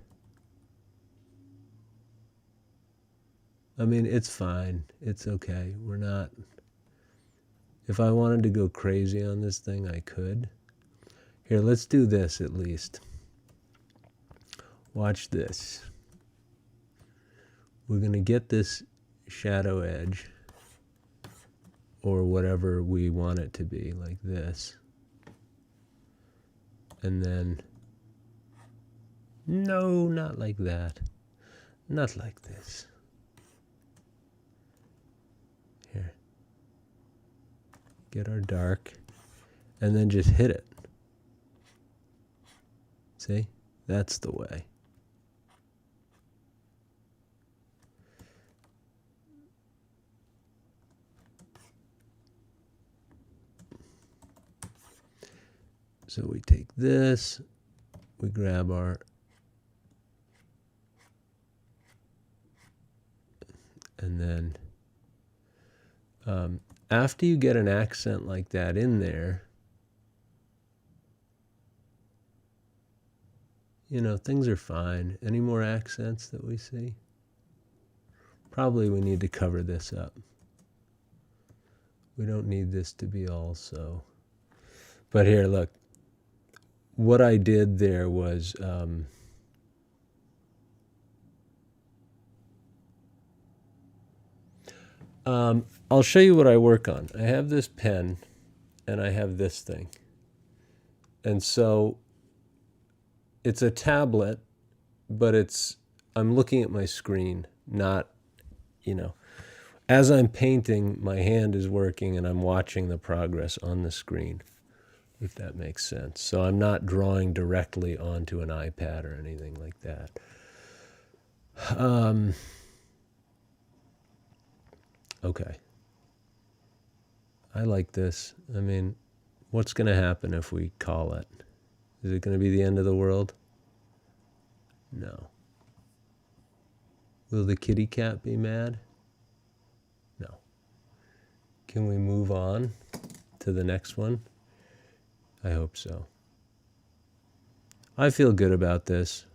I mean, it's fine. It's okay. We're not... If I wanted to go crazy on this thing, I could. Here, let's do this at least. Watch this. We're going to get this shadow edge, or whatever we want it to be, like this. And then, no, not like that. Not like this. Here. Get our dark, and then just hit it. See? That's the way. So we take this, we grab our, and then after you get an accent like that in there, you know, things are fine. Any more accents that we see? Probably we need to cover this up. We don't need this to be all so. But here, look. What I did there was I'll show you what I work on. I have this pen and I have this thing. And so it's a tablet, but I'm looking at my screen, not, you know, as I'm painting, my hand is working and I'm watching the progress on the screen, if that makes sense. So I'm not drawing directly onto an iPad or anything like that. Okay. I like this. I mean, what's going to happen if we call it? Is it going to be the end of the world? No. Will the kitty cat be mad? No. Can we move on to the next one? I hope so. I feel good about this.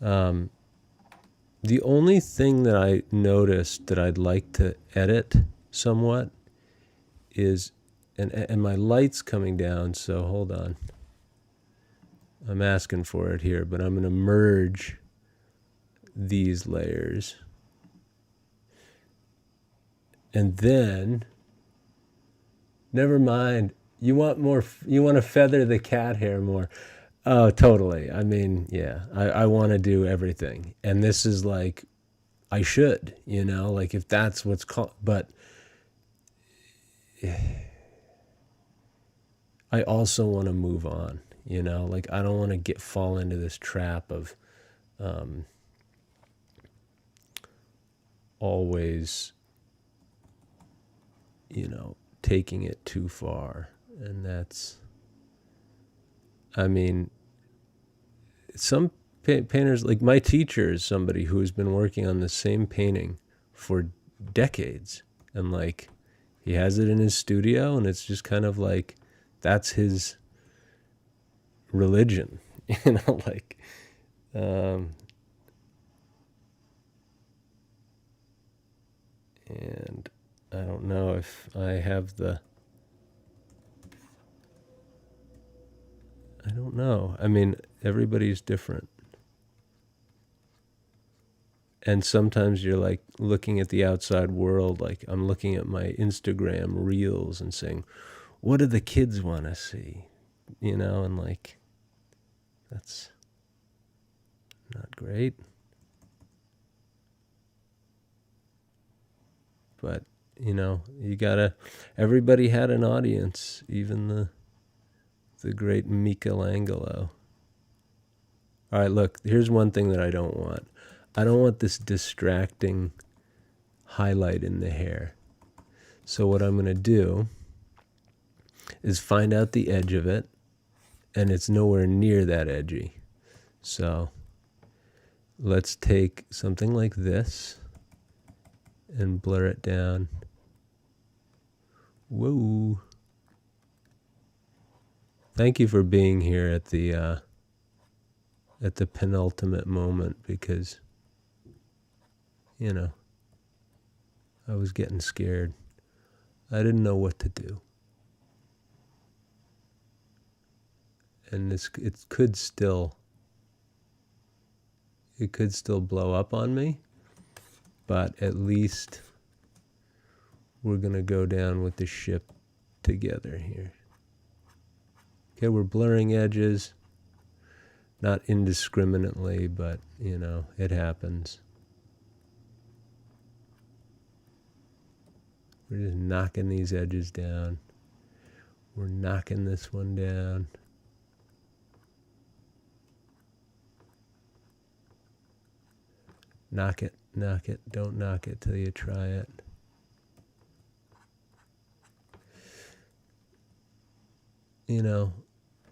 The only thing that I noticed that I'd like to edit somewhat is, and my light's coming down, so hold on. I'm asking for it here, but I'm going to merge these layers. And then, never mind. You want to feather the cat hair more. Oh, totally. I mean, yeah, I want to do everything. And this is like, I should, you know, like if that's what's called, but I also want to move on, you know, like I don't want to fall into this trap of always, you know, taking it too far. And that's, I mean, some painters, like my teacher is somebody who's been working on the same painting for decades. And like, he has it in his studio, and it's just kind of like, that's his religion, like, and I don't know if I have I don't know. I mean, everybody's different. And sometimes you're like looking at the outside world, like I'm looking at my Instagram reels and saying, what do the kids want to see? And like, that's not great. But, everybody had an audience, even the great Michelangelo. All right, look, here's one thing that I don't want. I don't want this distracting highlight in the hair. So what I'm going to do is find out the edge of it, and it's nowhere near that edgy. So let's take something like this and blur it down. Whoa. Thank you for being here at the penultimate moment, because, I was getting scared. I didn't know what to do. And it could still blow up on me, but at least we're going to go down with the ship together here. Okay, we're blurring edges, not indiscriminately, but, it happens. We're just knocking these edges down. We're knocking this one down. Knock it, don't knock it till you try it.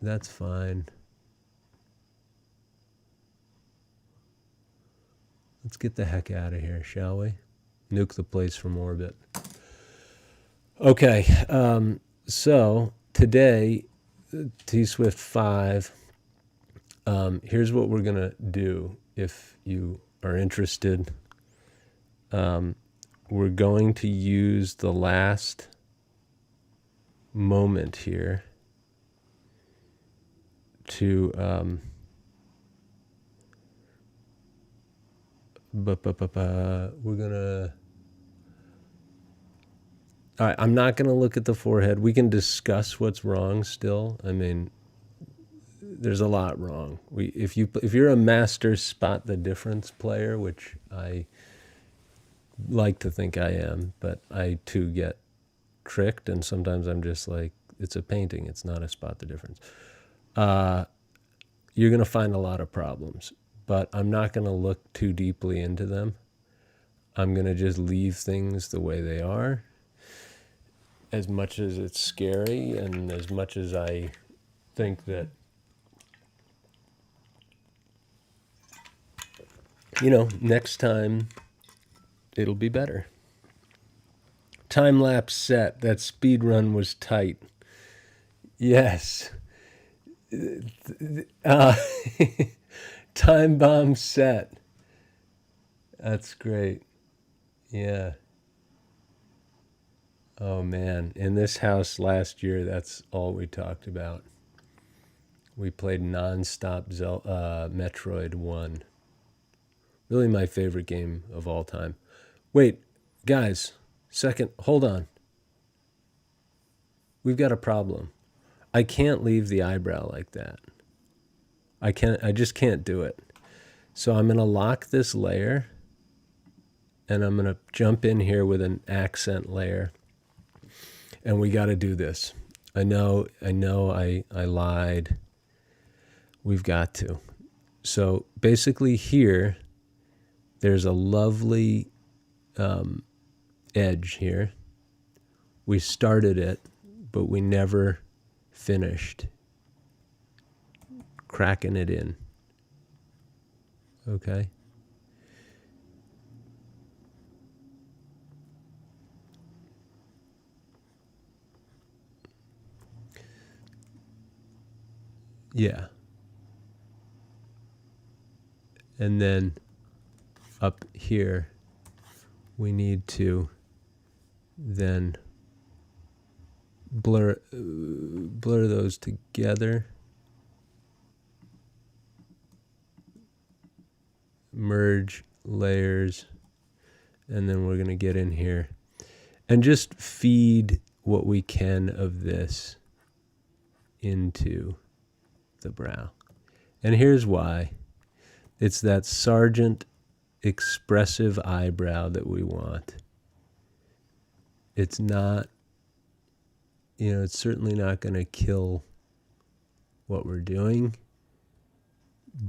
That's fine. Let's get the heck out of here, shall we? Nuke the place from orbit. Okay, so today, T-Swift 5, here's what we're going to do if you are interested. We're going to use the last moment here to we're gonna. All right, I'm not gonna look at the forehead. We can discuss what's wrong still. I mean, there's a lot wrong. If you're a master spot the difference player, which I like to think I am, but I too get tricked, and sometimes I'm just like, it's a painting, it's not a spot the difference. You're going to find a lot of problems, but I'm not going to look too deeply into them. I'm going to just leave things the way they are, as much as it's scary and as much as I think that, next time it'll be better. Time-lapse set. That speed run was tight. Yes. Time bomb set. That's great. Yeah. Oh man, in this house last year, that's all we talked about. We played nonstop Metroid 1. Really my favorite game of all time. Wait, guys, second, hold on. We've got a problem. I can't leave the eyebrow like that. I just can't do it. So I'm going to lock this layer, and I'm going to jump in here with an accent layer. And we got to do this. I know I lied. We've got to. So basically here, there's a lovely edge here. We started it, but we never finished cracking it in. Okay? Yeah. And then up here, we need to then blur those together. Merge layers. And then we're going to get in here and just feed what we can of this into the brow. And here's why. It's that Sargent expressive eyebrow that we want. It's not, it's certainly not going to kill what we're doing,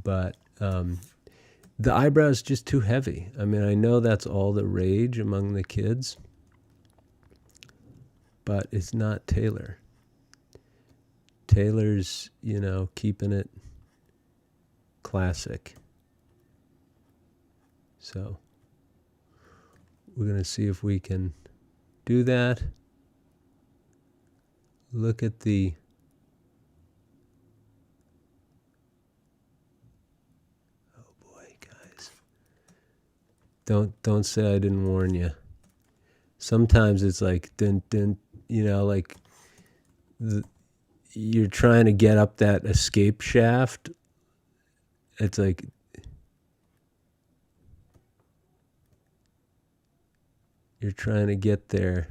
but the eyebrow is just too heavy. I mean, I know that's all the rage among the kids, but it's not Taylor. Taylor's, keeping it classic. So we're going to see if we can do that. Look at the guys. Don't say I didn't warn you. Sometimes it's like dun dun, like you're trying to get up that escape shaft. It's like you're trying to get there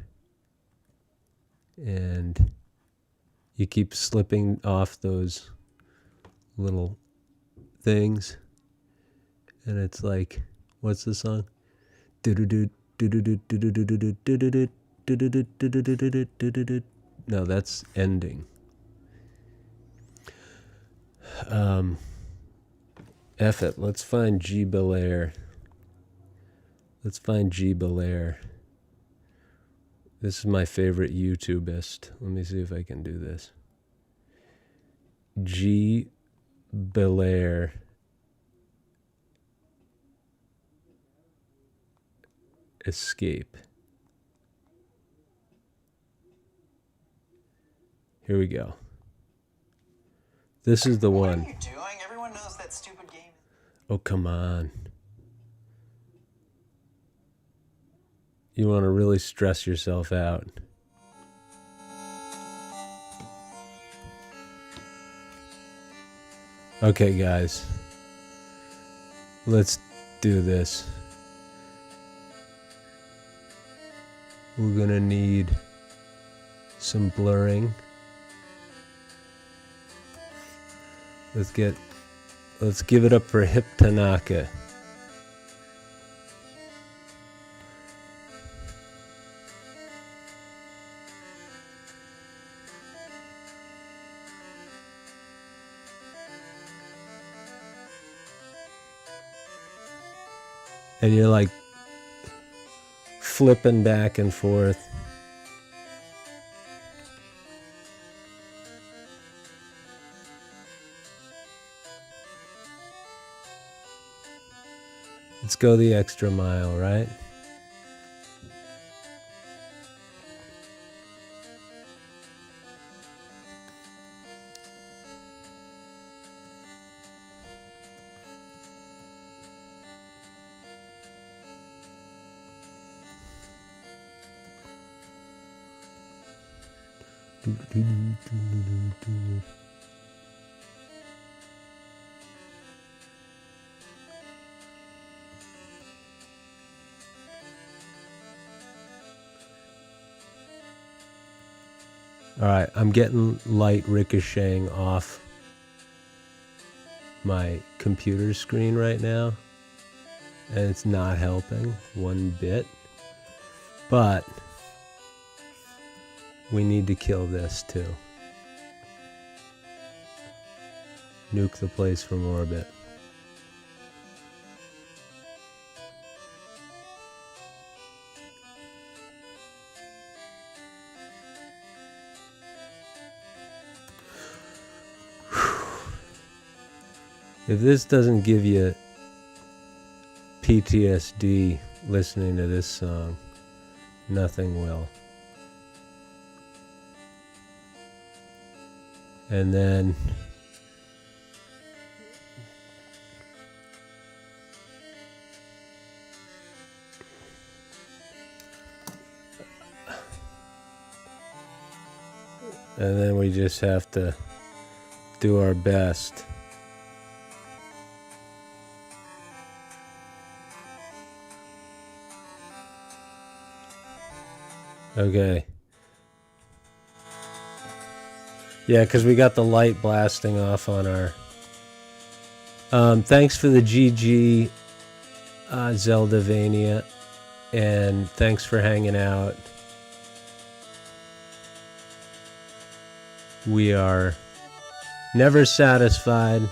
and you keep slipping off those little things. And it's like, what's the song? No, that's ending. F it. Let's find G Belair. This is my favorite YouTubeist. Let me see if I can do this. G Belair. Escape. Here we go. This is the one. What are you doing? Everyone knows that stupid game. Oh, come on. You want to really stress yourself out. Okay, guys. Let's do this. We're going to need some blurring. Let's give it up for Hip Tanaka. And you're like flipping back and forth. Let's go the extra mile, right? All right, I'm getting light ricocheting off my computer screen right now, and it's not helping one bit, but we need to kill this too. Nuke the place from orbit. If this doesn't give you PTSD listening to this song, nothing will. And then And then we just have to do our best. Okay. Yeah, because we got the light blasting off on our... thanks for the GG, Zeldavania, and thanks for hanging out. We are never satisfied.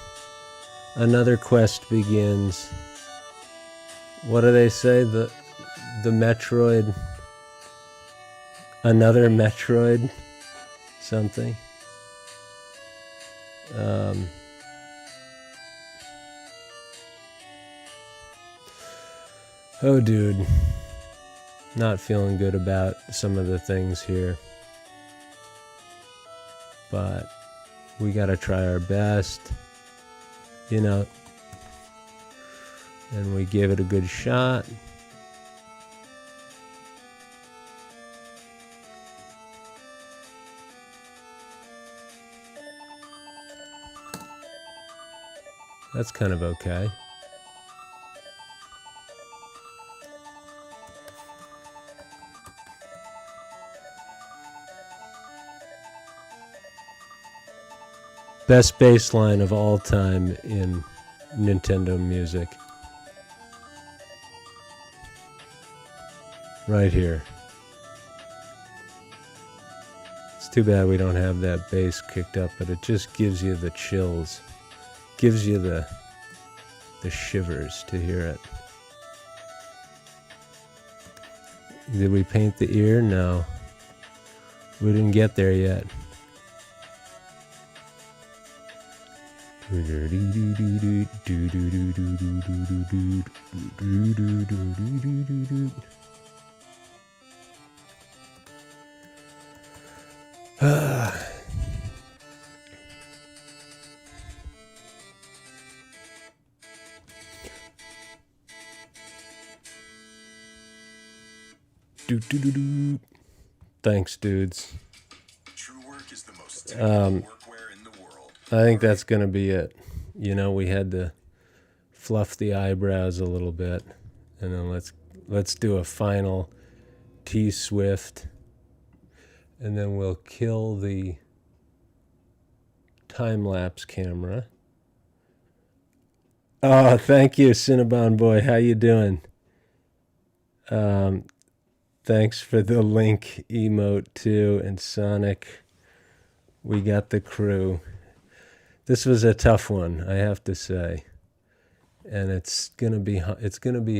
Another quest begins. What do they say? The Metroid... Another Metroid? Something. Oh, dude. Not feeling good about some of the things here. But we gotta try our best. You know. And we give it a good shot. That's kind of okay. Best bass line of all time in Nintendo music. Right here. It's too bad we don't have that bass kicked up, but it just gives you the chills. Gives you the shivers to hear it. Did we paint the ear? No. We didn't get there yet. Thanks, dudes. True work is the most technical workwear in the world. I think that's gonna be it. You know, we had to fluff the eyebrows a little bit, and then let's do a final T Swift, and then we'll kill the time-lapse camera. Oh, thank you, Cinnabon Boy. How you doing? Thanks for the link emote too, and Sonic. We got the crew. This was a tough one, I have to say, and it's gonna be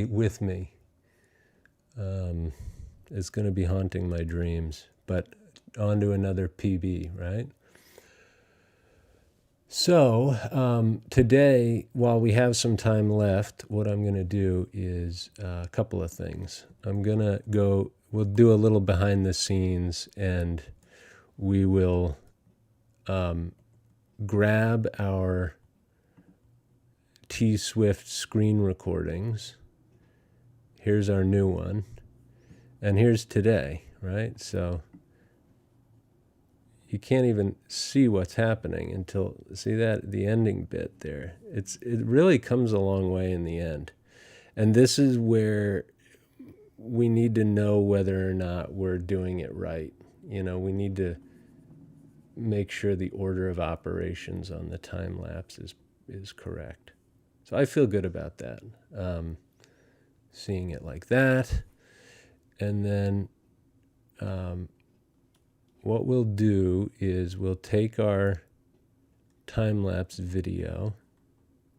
with me. It's gonna be haunting my dreams. But on to another PB, right? So today, while we have some time left, what I'm going to do is a couple of things. We'll do a little behind the scenes, and we will grab our T Swift screen recordings. Here's our new one, and here's today, right? So you can't even see what's happening until, see that, the ending bit there. It really comes a long way in the end. And this is where we need to know whether or not we're doing it right. You know, we need to make sure the order of operations on the time lapse is correct. So I feel good about that. Seeing it like that. And then what we'll do is we'll take our time-lapse video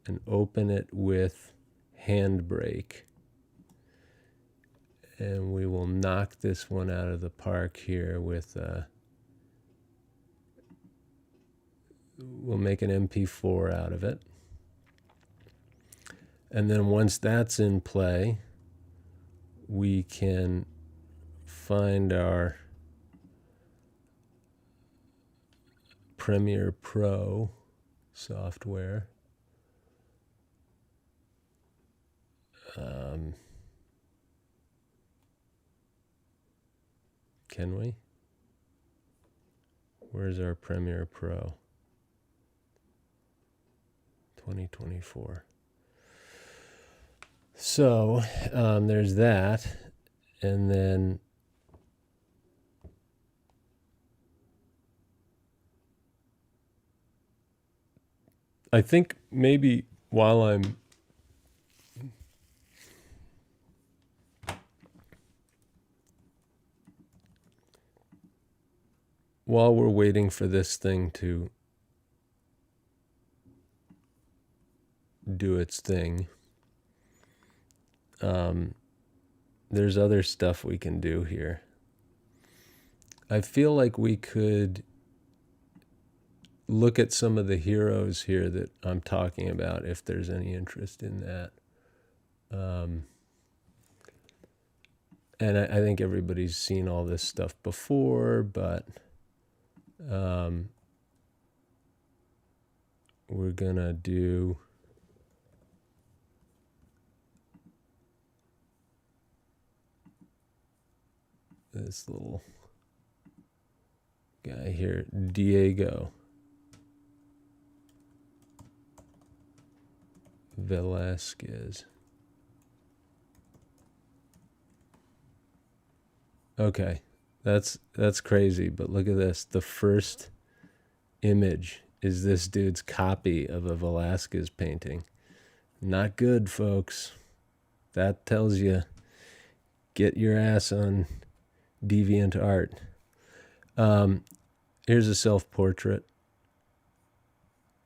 and open it with Handbrake. And we will knock this one out of the park here with, we'll make an MP4 out of it. And then once that's in play, we can find our Premiere Pro software. Can we? Where's our Premiere Pro? 2024. So there's that. And then I think maybe while we're waiting for this thing to do its thing, there's other stuff we can do here. I feel like we could look at some of the heroes here that I'm talking about, if there's any interest in that. And I think everybody's seen all this stuff before, but we're gonna do this little guy here, Diego Velasquez. Okay, that's crazy, but look at this. The first image is this dude's copy of a Velasquez painting. Not good, folks. That tells you, get your ass on DeviantArt. Here's a self-portrait.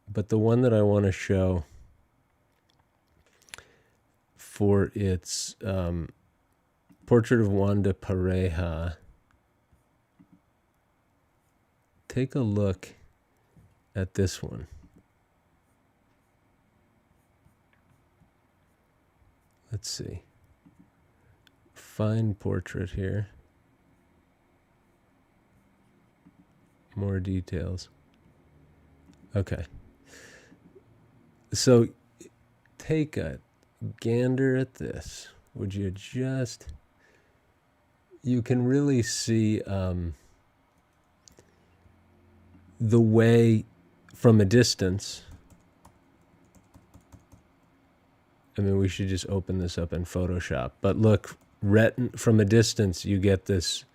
But the one that I want to show for its portrait of Wanda Pareja, take a look at this one. Let's see. Find portrait here. More details. Okay. So take a gander at this. Would you just... You can really see the way from a distance. I mean, we should just open this up in Photoshop. But look, from a distance, you get this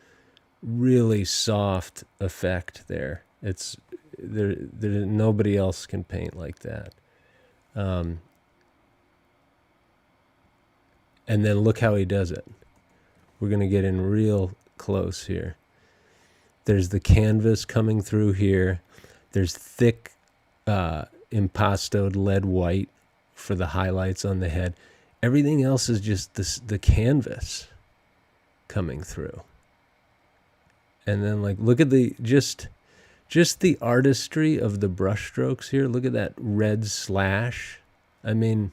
really soft effect there. It's there. Nobody else can paint like that. And then look how he does it. We're going to get in real close here. There's the canvas coming through here. There's thick impastoed lead white for the highlights on the head. Everything else is just the canvas coming through. And then, like, look at the just the artistry of the brush strokes here. Look at that red slash. I mean,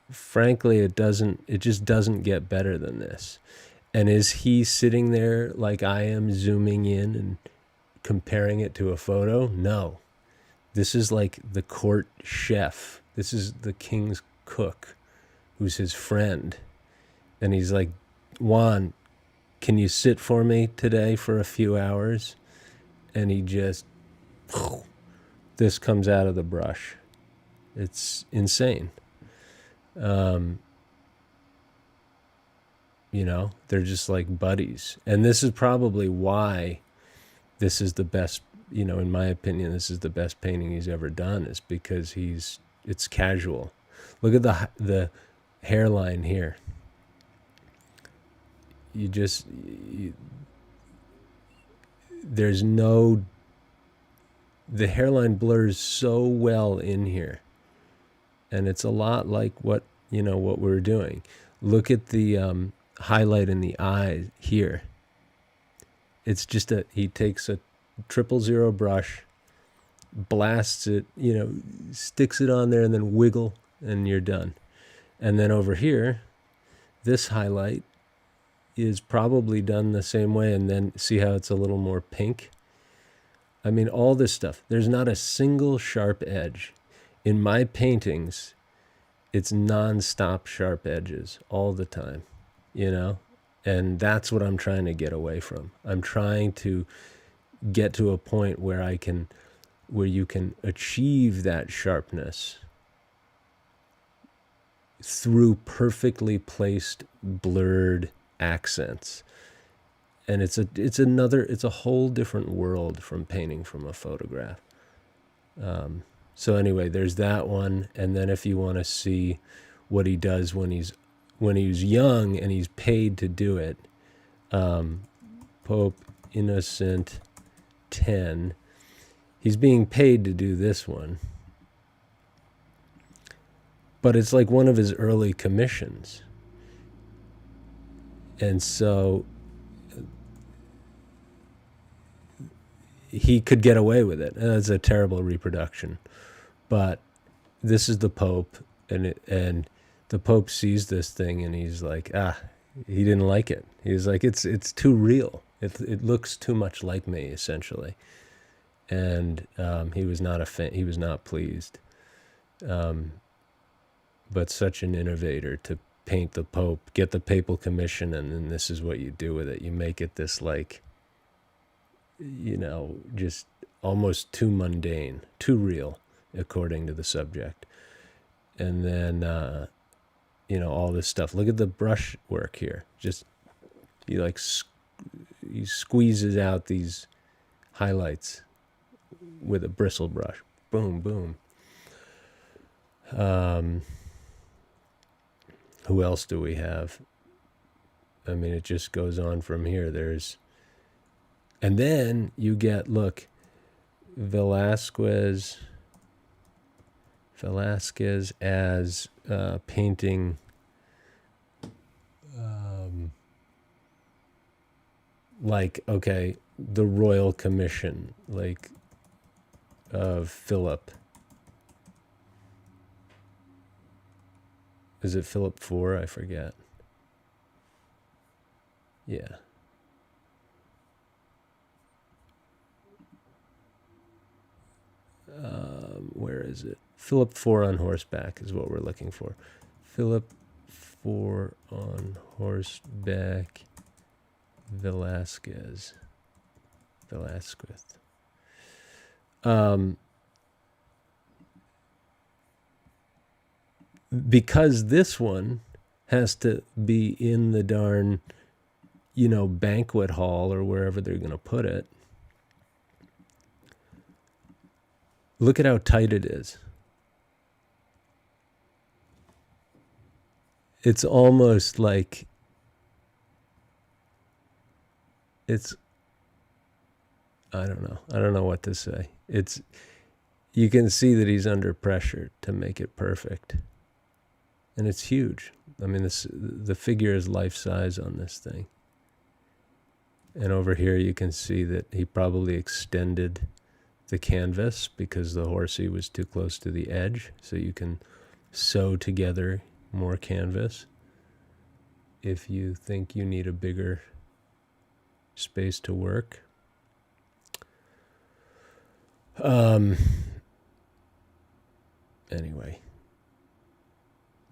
frankly, it just doesn't get better than this. And is he sitting there like I am, zooming in and comparing it to a photo? No. This is like the court chef. This is the king's cook, who's his friend. And he's like, Juan, can you sit for me today for a few hours? And he just, this comes out of the brush. It's insane. You know, they're just like buddies. And this is probably why this is the best, you know, in my opinion, this is the best painting he's ever done, is because it's casual. Look at the hairline here. The hairline blurs so well in here. And it's a lot like what we're doing. Look at the highlight in the eye here. It's just he takes a 000 brush, blasts it, sticks it on there, and then wiggle, and you're done. And then over here, this highlight is probably done the same way, and then see how it's a little more pink? I mean, all this stuff. There's not a single sharp edge. In my paintings, it's non-stop sharp edges all the time, and that's what I'm trying to get away from. I'm trying to get to a point where you can achieve that sharpness through perfectly placed blurred accents. And it's a whole different world from painting from a photograph. So anyway, there's that one. And then if you want to see what he does when he's young and he's paid to do it, Pope Innocent X, he's being paid to do this one. But it's like one of his early commissions. And so he could get away with it. And it's a terrible reproduction. But this is the Pope, and the Pope sees this thing and he's like, he didn't like it. He's like, it's too real. It looks too much like me, essentially. And he was not he was not pleased. But such an innovator to paint the Pope, get the papal commission, and then this is what you do with it. You make it this, like, just almost too mundane, too real, according to the subject. And then, all this stuff. Look at the brush work here. Just, he squeezes out these highlights with a bristle brush. Boom, boom. Who else do we have? I mean, it just goes on from here. And then you get, look, Velasquez as painting the Royal Commission, like, of Philip. Is it Philip IV? I forget. Yeah. Where is it? Philip IV on horseback is what we're looking for. Philip IV on horseback. Velasquez. Because this one has to be in the darn, banquet hall or wherever they're going to put it. Look at how tight it is. It's almost like I don't know. I don't know what to say. You can see that he's under pressure to make it perfect. And it's huge. I mean, the figure is life-size on this thing. And over here you can see that he probably extended the canvas because the horsey was too close to the edge. So you can sew together more canvas if you think you need a bigger space to work. Anyway,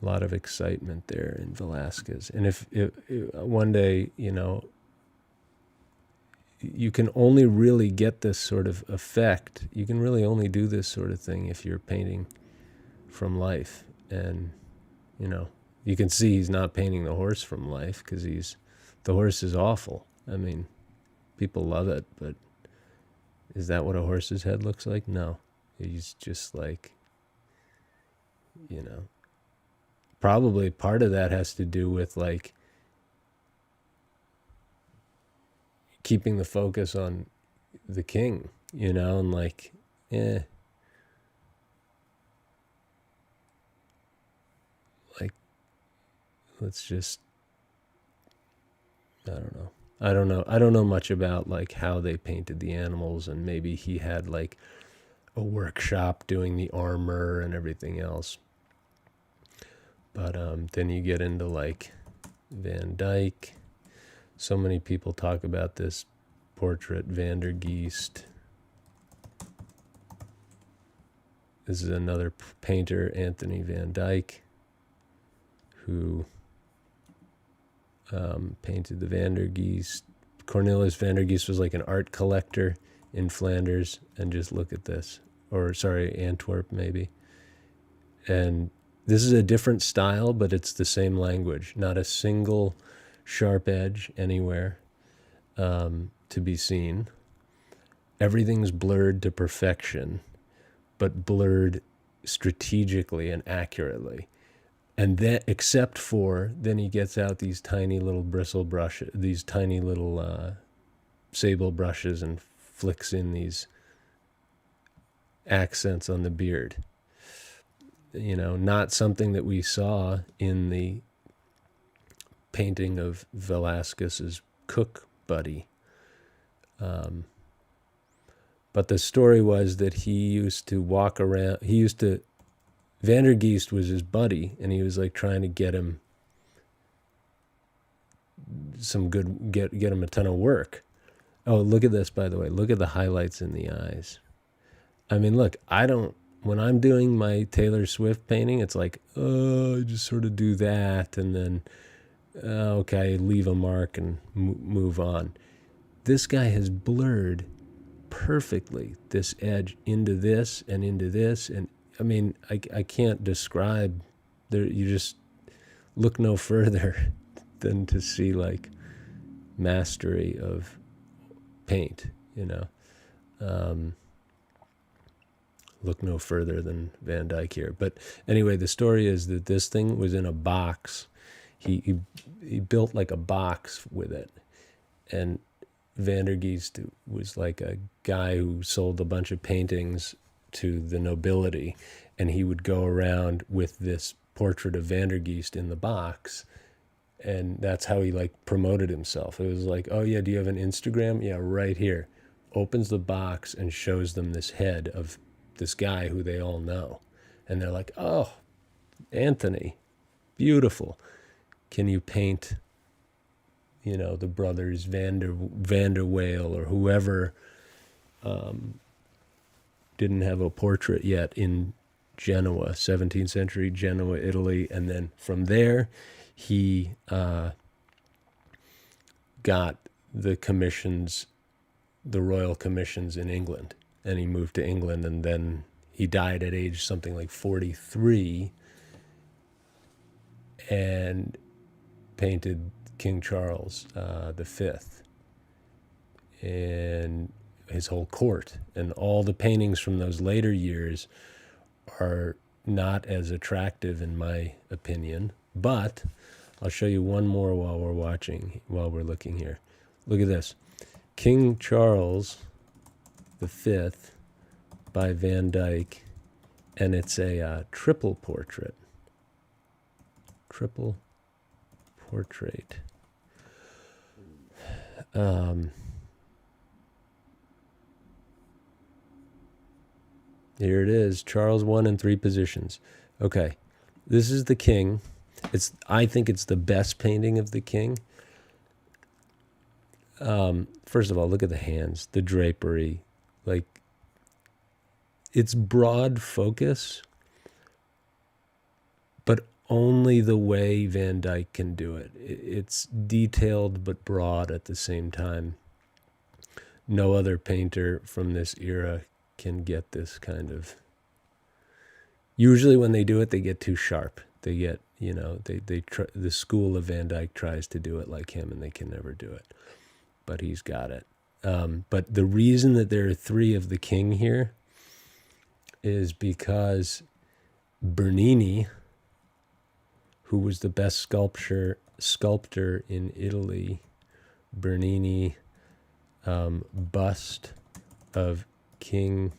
a lot of excitement there in Velasquez. And if one day, you can only really get this sort of effect. You can really only do this sort of thing if you're painting from life. And, you can see he's not painting the horse from life because the horse is awful. I mean, people love it, but is that what a horse's head looks like? No. He's just like, probably part of that has to do with, like, keeping the focus on the king, and like, like, let's just, I don't know much about, like, how they painted the animals, and maybe he had, like, a workshop doing the armor and everything else. But then you get into, like, Van Dyck. So many people talk about this portrait, Van der Geest. This is another painter, Anthony Van Dyck, who painted the Van der Geest. Cornelis Van der Geest was like an art collector in Flanders and just look at this. Or, sorry, Antwerp maybe. And this is a different style, but it's the same language. Not a single sharp edge anywhere to be seen. Everything's blurred to perfection, but blurred strategically and accurately. And then, except for, then he gets out these tiny little bristle brushes, these tiny little sable brushes, and flicks in these accents on the beard. You know, not something that we saw in the painting of Velázquez's cook buddy. But the story was that he used to walk around, Van der Geest was his buddy, and he was like trying to get him get him a ton of work. Oh, look at this, by the way. Look at the highlights in the eyes. I mean, look, when I'm doing my Taylor Swift painting, it's like, oh, I just sort of do that, and then, okay, leave a mark and move on. This guy has blurred perfectly this edge into this and into this, and I mean, I can't describe. You just look no further than to see like mastery of paint, you know. Look no further than Van Dyck here. But anyway, the story is that this thing was in a box. He built like a box with it, and Van der Geest was like a guy who sold a bunch of paintings to the nobility, and he would go around with this portrait of Van der Geest in the box, and that's how he like promoted himself. It was like, oh yeah, do you have an Instagram? Yeah, right here. Opens the box and shows them this head of this guy who they all know, and they're like, oh, Anthony, beautiful. Can you paint, you know, the brothers Van der Waal or whoever didn't have a portrait yet in Genoa, 17th century Genoa, Italy. And then from there, he got the commissions, the royal commissions in England. And he moved to England, and then he died at age something like 43 and painted King Charles V and his whole court. And all the paintings from those later years are not as attractive in my opinion, but I'll show you one more while we're looking here. Look at this. King Charles V by Van Dyck, and it's a triple portrait. Triple portrait. Here it is, Charles I in 3 positions. Okay, this is the king. I think it's the best painting of the king. First of all, look at the hands, the drapery. Like, it's broad focus, but only the way Van Dyck can do it. It's detailed but broad at the same time. No other painter from this era can get this kind of... Usually when they do it, they get too sharp. They get, you know, the school of Van Dyck tries to do it like him, and they can never do it. But he's got it. But the reason that there are 3 of the king here is because Bernini, who was the best sculptor in Italy, Bernini, bust of King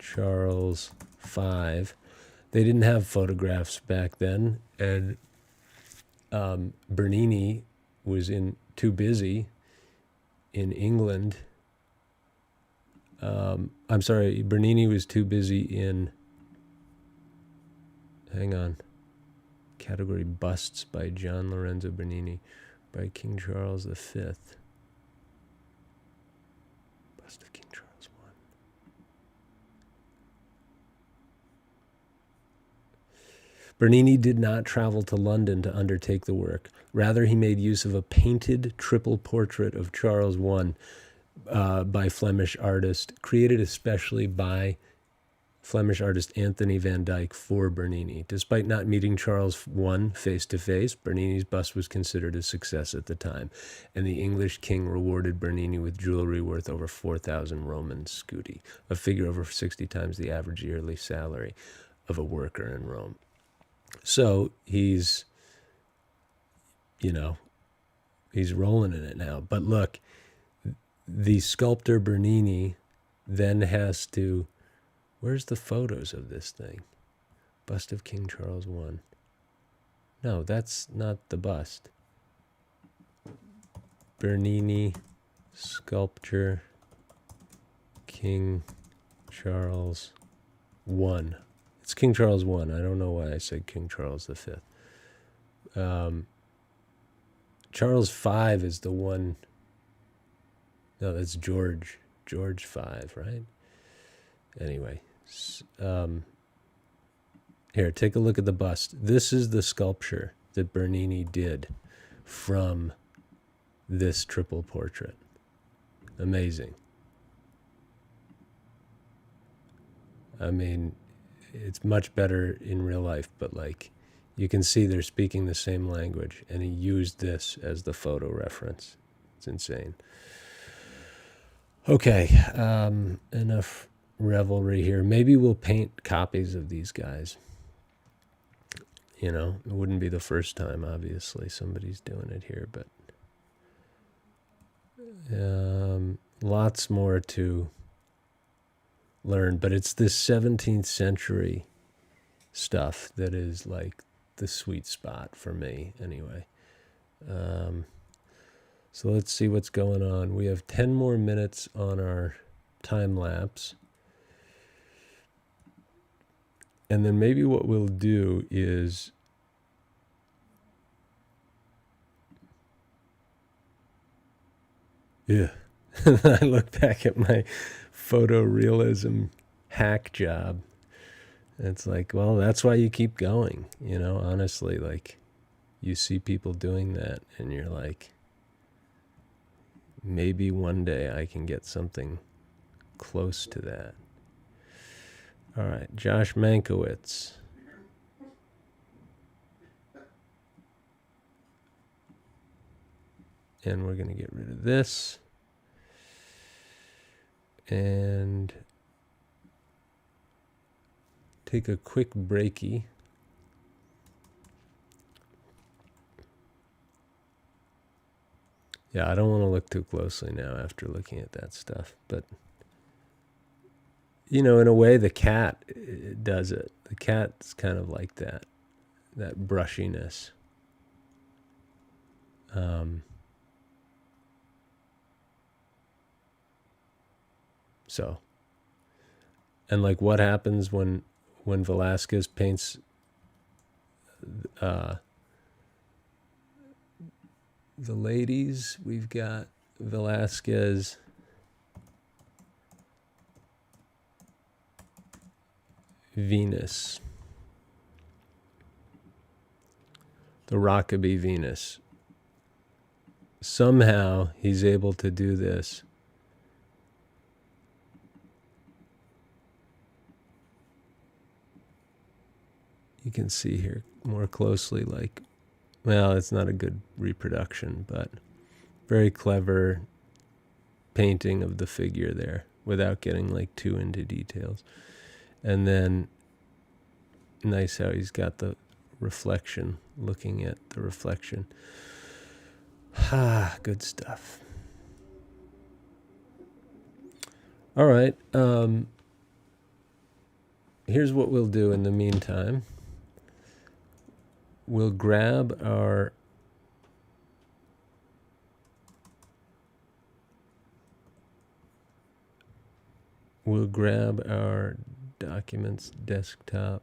Charles V. They didn't have photographs back then, and Bernini was too busy in England. I'm sorry, Bernini was too busy in... Hang on. Category busts by Gian Lorenzo Bernini by King Charles V. Bust of King Charles I. Bernini did not travel to London to undertake the work. Rather, he made use of a painted triple portrait of Charles I by Flemish artist, created especially by Flemish artist Anthony van Dyck for Bernini. Despite not meeting Charles I face to face, Bernini's bust was considered a success at the time, and the English king rewarded Bernini with jewelry worth over 4,000 Roman scudi, a figure over 60 times the average yearly salary of a worker in Rome. So he's, he's rolling in it now. But look, the sculptor Bernini then has to, where's the photos of this thing? Bust of King Charles I. No, that's not the bust. Bernini, sculpture, King Charles I. It's King Charles I. I don't know why I said King Charles V. Charles V is the one. No, that's George V, right? Anyway, here, take a look at the bust. This is the sculpture that Bernini did from this triple portrait. Amazing. I mean, it's much better in real life, but like, you can see they're speaking the same language, and he used this as the photo reference. It's insane. Okay, enough revelry here. Maybe we'll paint copies of these guys. It wouldn't be the first time, obviously. Somebody's doing it here, but lots more to learn. But it's this 17th century stuff that is like the sweet spot for me, anyway. So let's see what's going on. We have 10 more minutes on our time lapse. And then maybe what we'll do is I look back at my photorealism hack job. It's like, well, that's why you keep going, honestly. Like, you see people doing that and you're like, maybe one day I can get something close to that. All right, Josh Mankiewicz. And we're going to get rid of this. And take a quick breaky. Yeah, I don't want to look too closely now after looking at that stuff. But, in a way, the cat does it. The cat's kind of like that brushiness. So, and like what happens when Velázquez paints the ladies? We've got Velázquez, Venus, the Rockaby Venus. Somehow he's able to do this. You can see here more closely, like, well, it's not a good reproduction, but very clever painting of the figure there without getting like too into details. And then nice how he's got the reflection, looking at the reflection. Good stuff. All right. Here's what we'll do in the meantime. We'll grab our documents, desktop,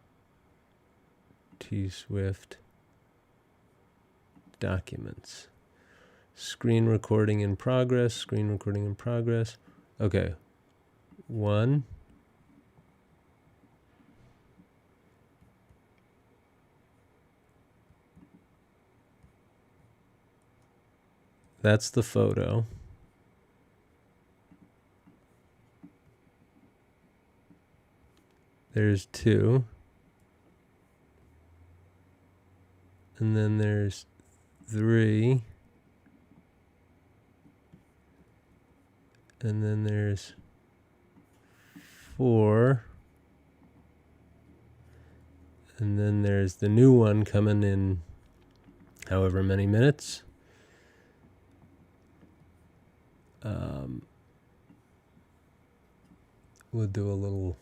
T-Swift, documents, screen recording in progress. Okay, 1. That's the photo. there's 2. And then there's 3. And then there's 4. And then there's the new one coming in however many minutes. We'll do a little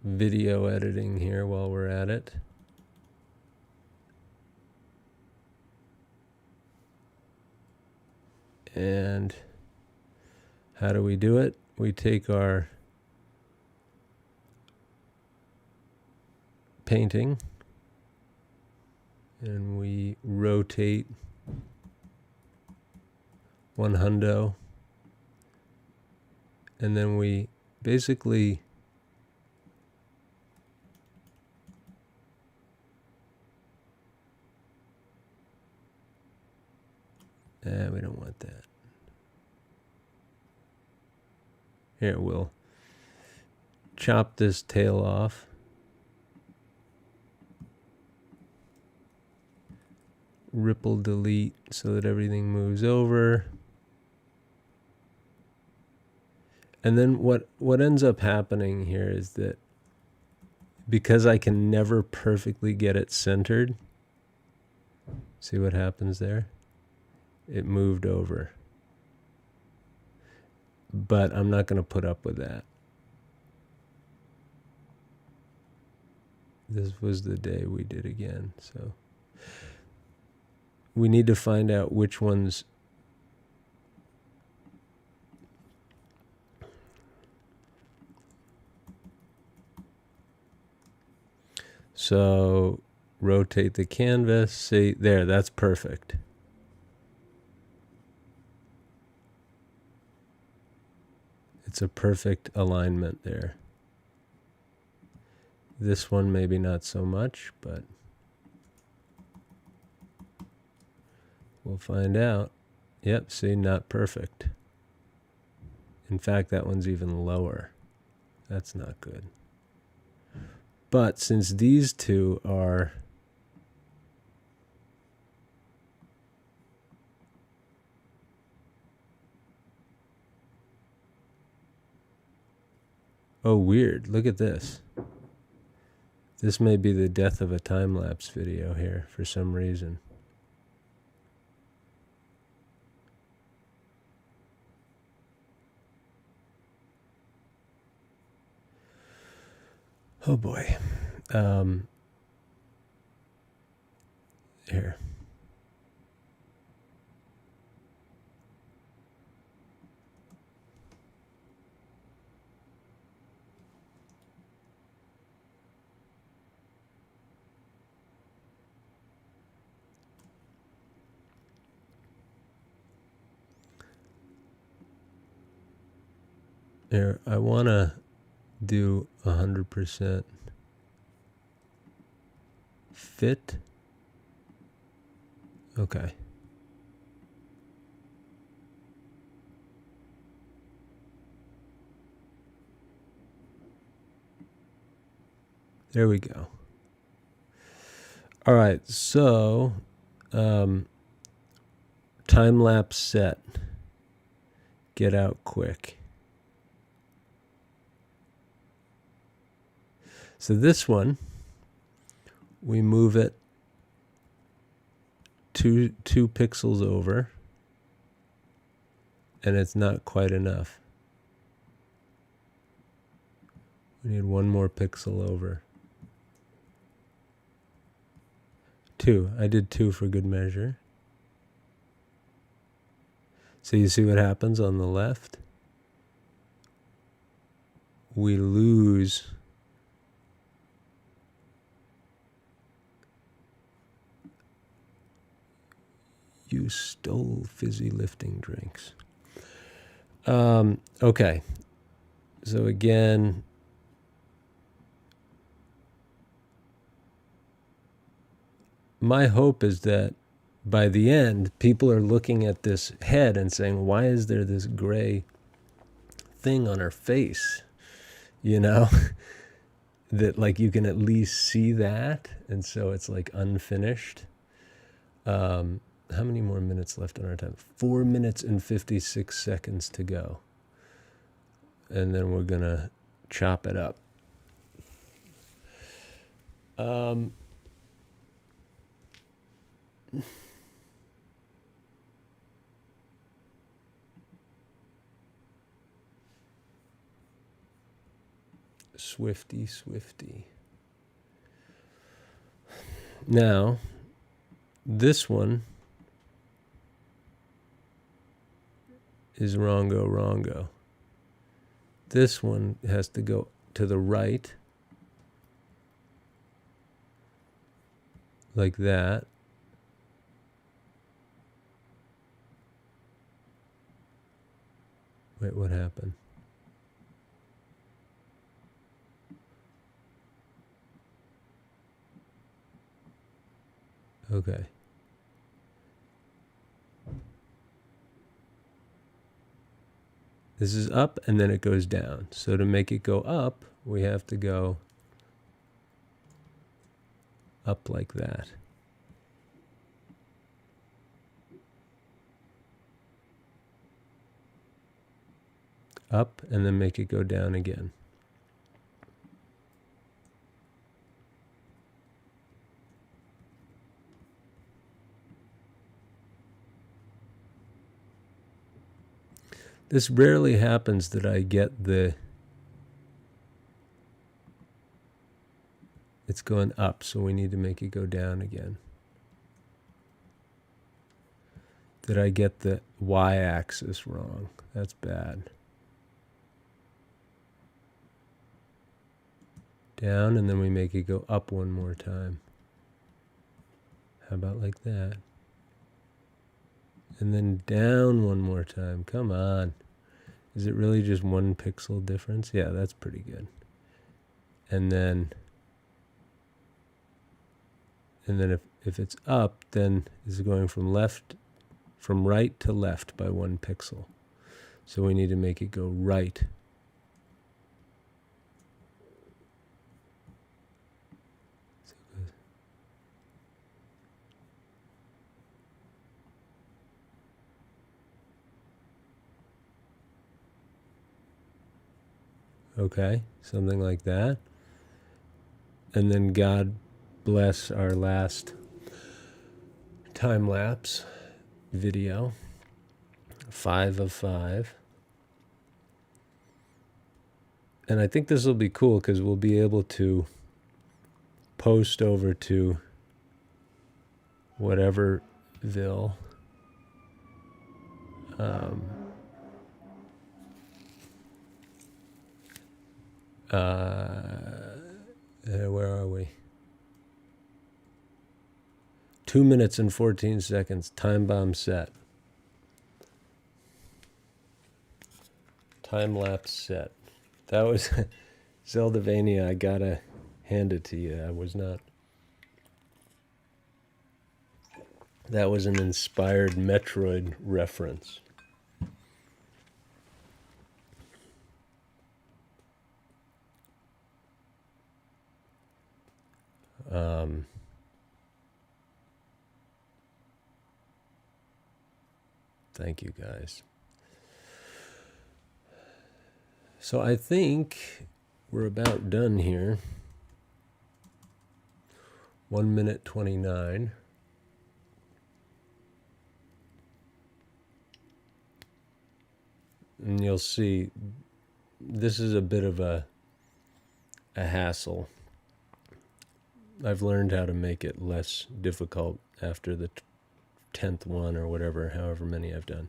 video editing here while we're at it. And how do we do it? We take our painting and we rotate 100, and then we basically we don't want that. Here, we'll chop this tail off. Ripple delete so that everything moves over. And then what ends up happening here is that because I can never perfectly get it centered, see what happens there? It moved over. But I'm not going to put up with that. This was the day we did again, so we need to find out which ones so rotate the canvas. See there, that's perfect. It's a perfect alignment there. This one maybe not so much, but we'll find out. Yep, see, not perfect. In fact, that one's even lower. That's not good. But since these two are oh, weird. Look at this. This may be the death of a time-lapse video here for some reason. Oh boy. Here. Here, I want to do 100% fit. Okay. There we go. All right, so time-lapse set. Get out quick. So this one, we move it two pixels over, and it's not quite enough. We need one more pixel over. 2. I did 2 for good measure. So you see what happens on the left? We lose you stole fizzy lifting drinks. Okay. So again, my hope is that by the end, people are looking at this head and saying, why is there this gray thing on her face, you know, that like you can at least see that. And so it's like unfinished. How many more minutes left on our time? 4 minutes and 56 seconds to go. And then we're going to chop it up. Swifty. Now, this one is wrongo. This one has to go to the right, like that. Wait, what happened? Okay. This is up and then it goes down. So to make it go up, we have to go up like that. Up and then make it go down again. This rarely happens that I get it's going up, so we need to make it go down again. Did I get the y-axis wrong? That's bad. Down, and then we make it go up one more time. How about like that? And then down one more time. Come on. Is it really just 1 pixel difference? Yeah, that's pretty good. And then if it's up, then it's going from right to left by 1 pixel. So we need to make it go right. Okay, something like that. And then God bless our last time-lapse video. 5 of 5. And I think this will be cool because we'll be able to post over to whateverville. Where are we? 2 minutes and 14 seconds. Time bomb set. Time lapse set. That was Zeldavania. I gotta hand it to you. That was an inspired Metroid reference. Thank you, guys. So I think we're about done here. 1 minute 29. And you'll see this is a bit of a hassle. I've learned how to make it less difficult after the 10th one or whatever, however many I've done.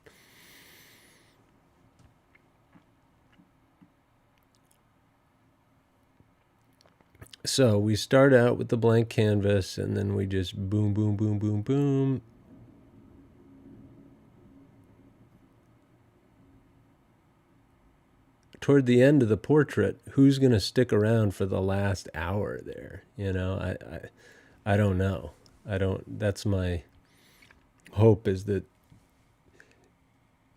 So we start out with the blank canvas and then we just boom, boom, boom, boom, boom. Toward the end of the portrait, who's going to stick around for the last hour there? You know, I don't know. That's my hope, is that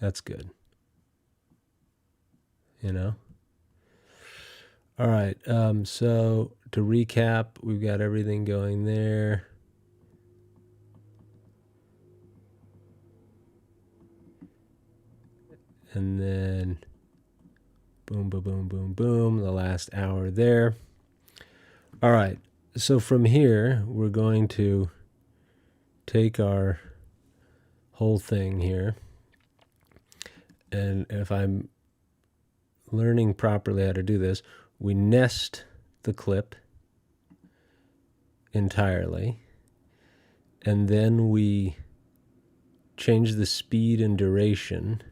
That's good. You know? All right. So to recap, we've got everything going there. And then boom, boom, boom, boom, boom, the last hour there. All right. So from here, we're going to take our whole thing here. And if I'm learning properly how to do this, we nest the clip entirely. And then we change the speed and duration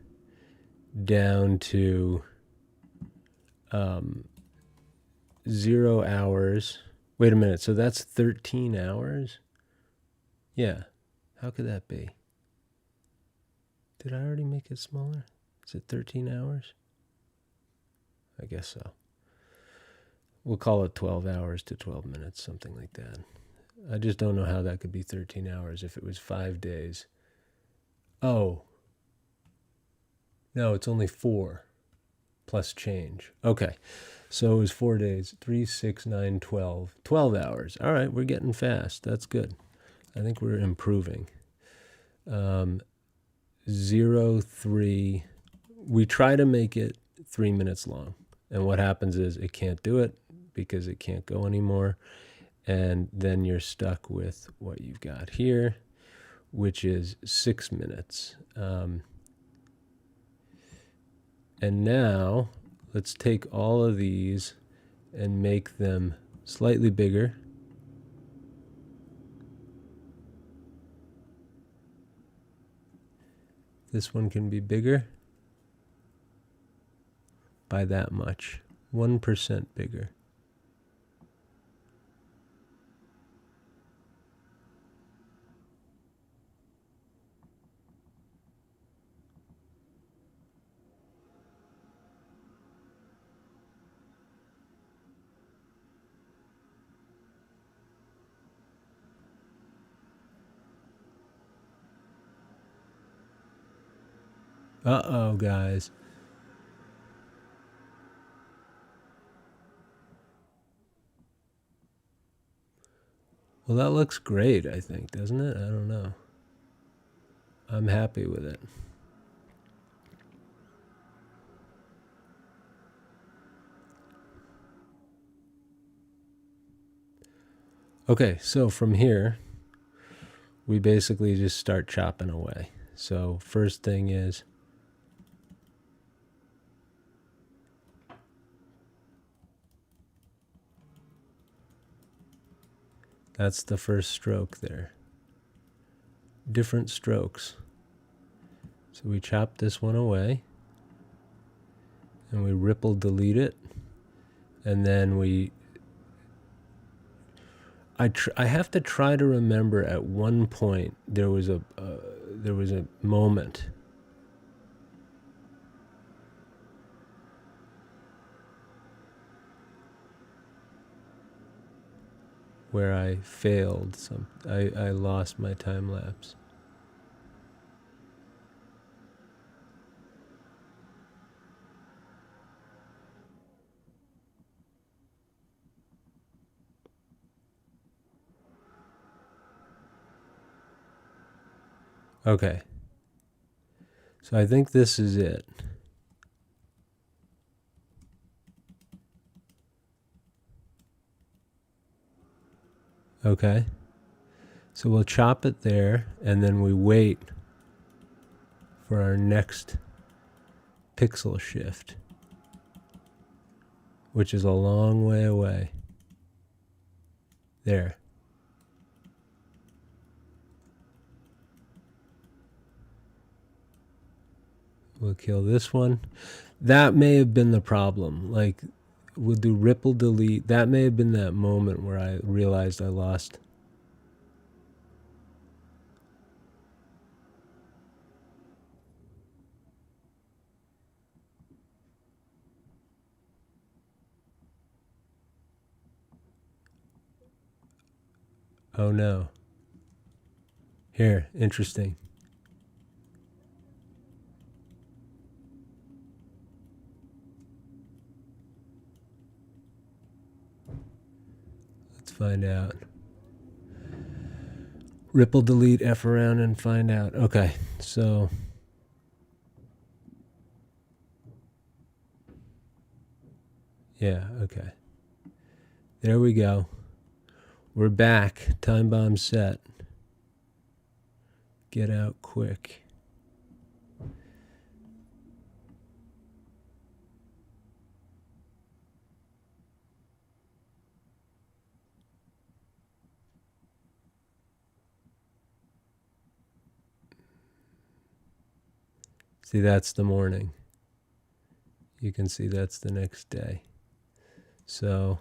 down to 0 hours. Wait a minute. So that's 13 hours? Yeah. How could that be? Did I already make it smaller? Is it 13 hours? I guess so. We'll call it 12 hours to 12 minutes, something like that. I just don't know how that could be 13 hours if it was 5 days. Oh. No, it's only 4 plus change. Okay. So it was 4 days. 3, 6, 9, 12. 12 hours. All right, we're getting fast. That's good. I think we're improving. 0, 3. We try to make it 3 minutes long. And what happens is it can't do it because it can't go anymore. And then you're stuck with what you've got here, which is 6 minutes. And now let's take all of these and make them slightly bigger. This one can be bigger by that much, 1% bigger. Uh-oh, guys. Well, that looks great, I think, doesn't it? I don't know. I'm happy with it. Okay, so from here, we basically just start chopping away. So first thing is that's the first stroke there. Different strokes. So we chop this one away and we ripple delete it, and then I have to try to remember at one point there was a moment where I failed. I lost my time lapse. Okay. So I think this is it. Okay. So we'll chop it there, and then we wait for our next pixel shift, which is a long way away. There. We'll kill this one. That may have been the problem. Like, we'll do ripple delete. That may have been that moment where I realized I lost. Oh no. Here, interesting. find out. Ripple, delete, F around, and find out. Okay, so yeah, okay. There we go. We're back. Time bomb set. Get out quick. See, that's the morning. You can see that's the next day. So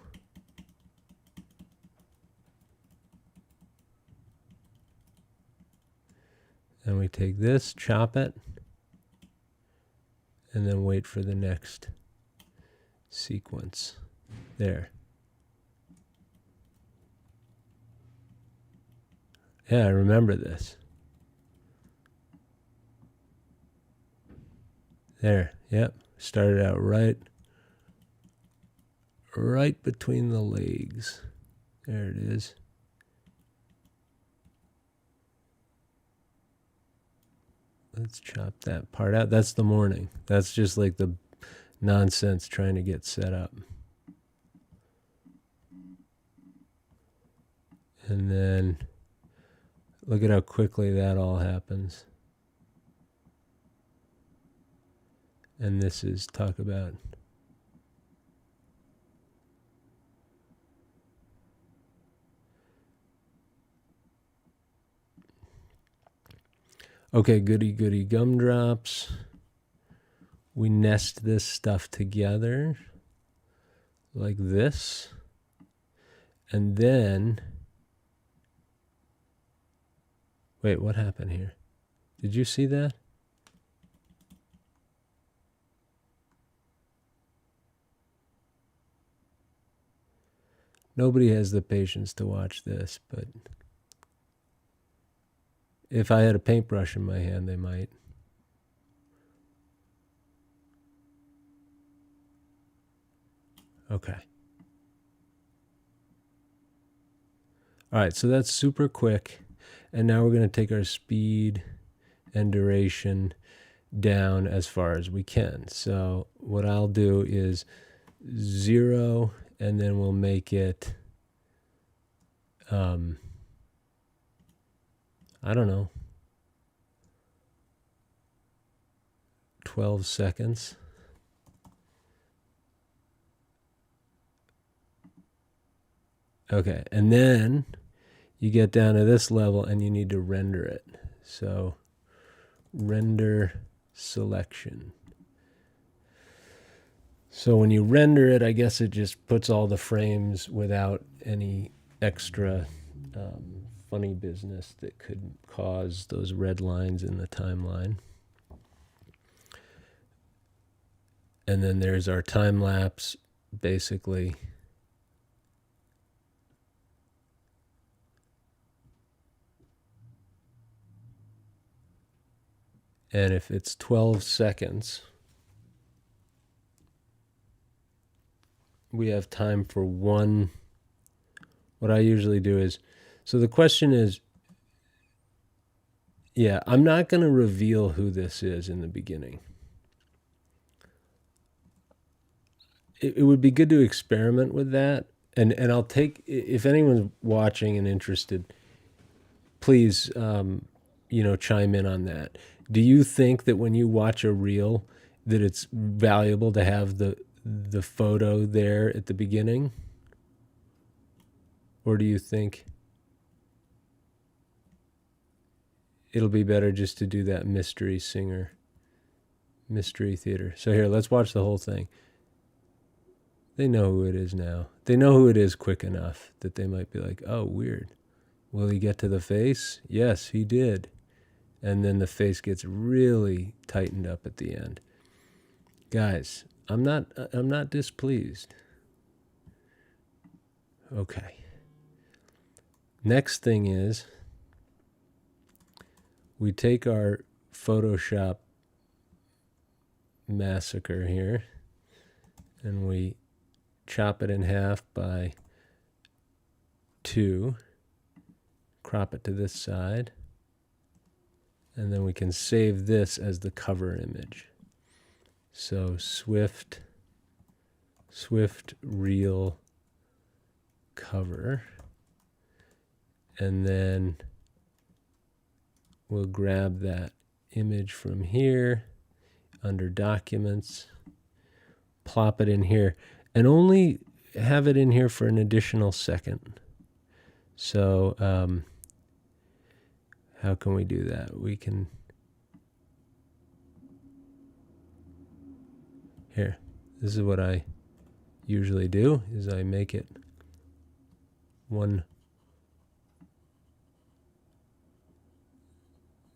then we take this, chop it, and then wait for the next sequence. There. Yeah, I remember this. There, yep. Started out right between the legs. There it is. Let's chop that part out. That's the morning. That's just like the nonsense trying to get set up. And then look at how quickly that all happens. And this is talk about okay, goody goody gumdrops. We nest this stuff together like this. And then, wait, what happened here? Did you see that? Nobody has the patience to watch this, but if I had a paintbrush in my hand, they might. Okay. All right, so that's super quick. And now we're going to take our speed and duration down as far as we can. So what I'll do is 0, and then we'll make it, I don't know, 12 seconds. Okay, and then you get down to this level and you need to render it. So render selection. So when you render it, I guess it just puts all the frames without any extra funny business that could cause those red lines in the timeline. And then there's our time lapse, basically. And if it's 12 seconds, we have time for one. What I usually do is, so the question is, yeah, I'm not going to reveal who this is in the beginning. It would be good to experiment with that. And I'll take, if anyone's watching and interested, please, chime in on that. Do you think that when you watch a reel that it's valuable to have the photo there at the beginning? Or do you think it'll be better just to do that mystery singer, mystery theater? So here, let's watch the whole thing. They know who it is now. They know who it is quick enough that they might be like, oh, weird. Will he get to the face? Yes, he did. And then the face gets really tightened up at the end. Guys, I'm not displeased. Okay. Next thing is we take our Photoshop massacre here and we chop it in half by 2, crop it to this side, and then we can save this as the cover image. So Swift reel cover, and then we'll grab that image from here under documents, plop it in here, and only have it in here for an additional second. So how can we do that? We can, here, this is what I usually do, is I make it one,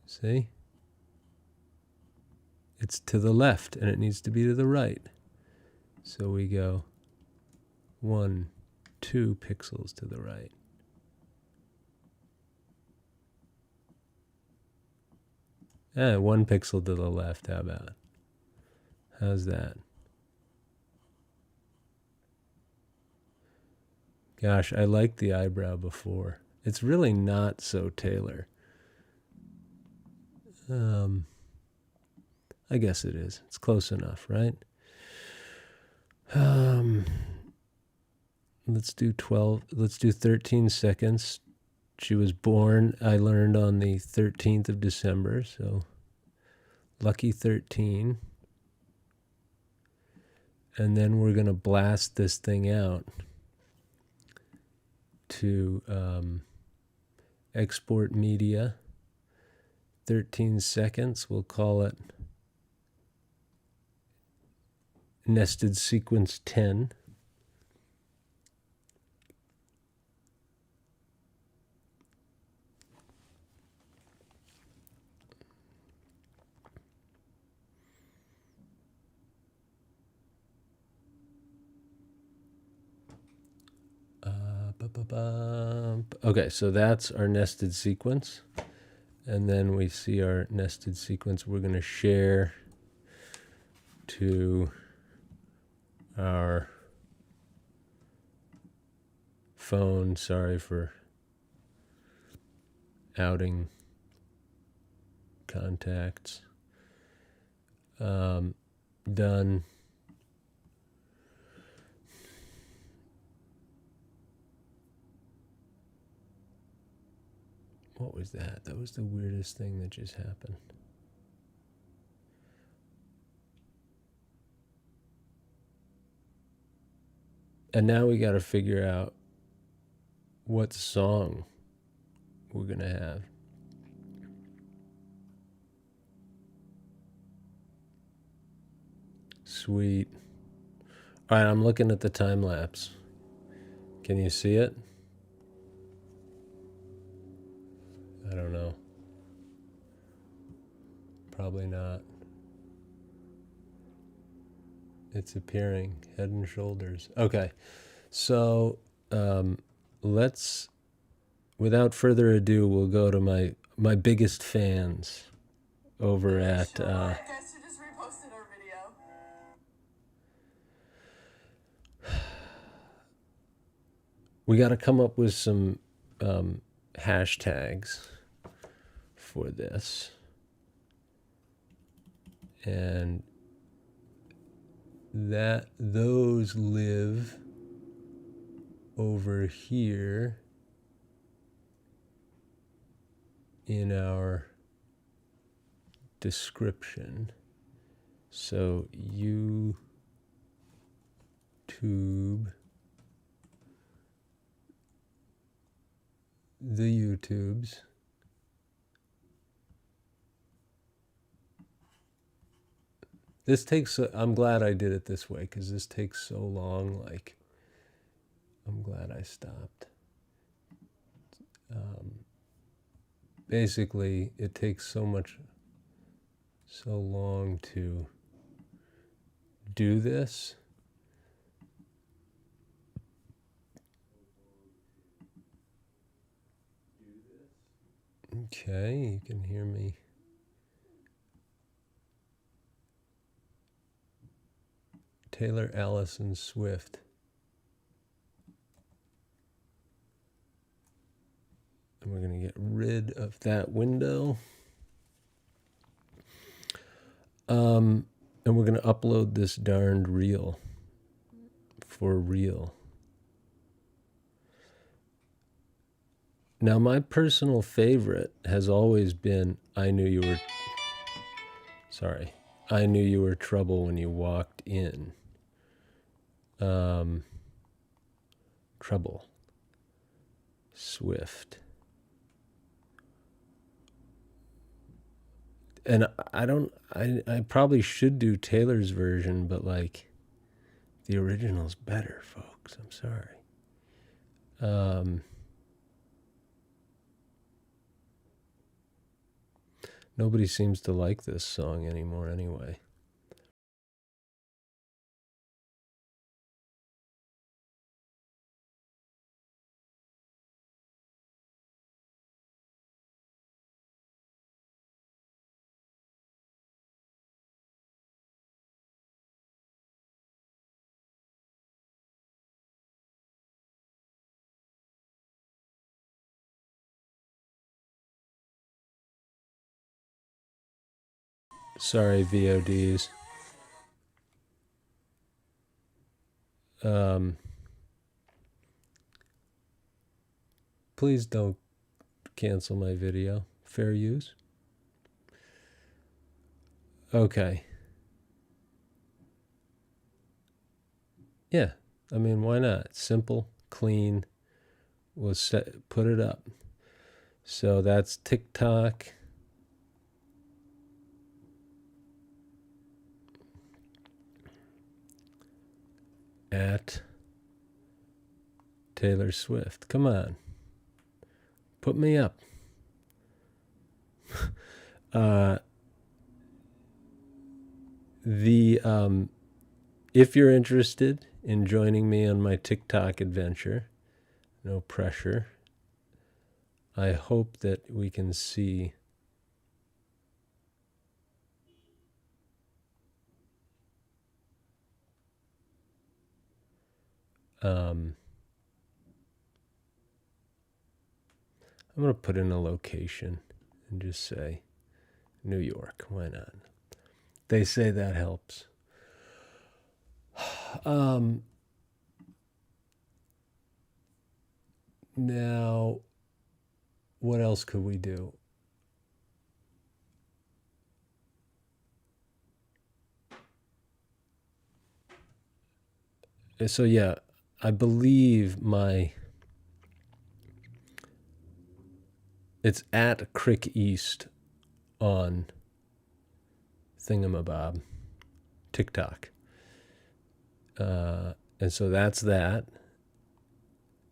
see? It's to the left and it needs to be to the right. So we go 1, 2 pixels to the right. And 1 pixel to the left, how about? How's that? Gosh, I liked the eyebrow before. It's really not so Taylor. I guess it is. It's close enough, right? Let's do 13 seconds. She was born, I learned, on the 13th of December, so lucky 13. And then we're going to blast this thing out to export media. 13 seconds, we'll call it nested sequence 10. Okay, so that's our nested sequence. And then we see our nested sequence. We're going to share to our phone. Sorry for outing contacts. Done. What was that? That was the weirdest thing that just happened. And now we got to figure out what song we're going to have. Sweet. All right, I'm looking at the time lapse. Can you see it? I don't know. Probably not. It's appearing, Head and Shoulders. Okay, so let's, without further ado, we'll go to my biggest fans over at... Guess who just reposted our video? We got to come up with some hashtags for this. And those live over here in our description. So YouTube, the YouTubes, this takes, I'm glad I did it this way because this takes so long. Like, I'm glad I stopped. Basically, it takes so long to do this. Okay, you can hear me. Taylor Alison Swift. And we're going to get rid of that window. And we're going to upload this darned reel for real. Now, my personal favorite has always been I Knew You Were Trouble When You Walked In. Trouble. Swift. And I probably should do Taylor's version, but like the original's better, folks. I'm sorry. Nobody seems to like this song anymore anyway. Sorry, VODs. Please don't cancel my video. Fair use. Okay. Yeah. I mean, why not? Simple, clean. We'll put it up. So that's TikTok. At Taylor Swift. Come on. Put me up. If you're interested in joining me on my TikTok adventure, no pressure. I hope that we can see I'm going to put in a location and just say New York. Why not? They say that helps. Now, what else could we do? So yeah, I believe it's at Crick East on Thingamabob, TikTok. And so that's that.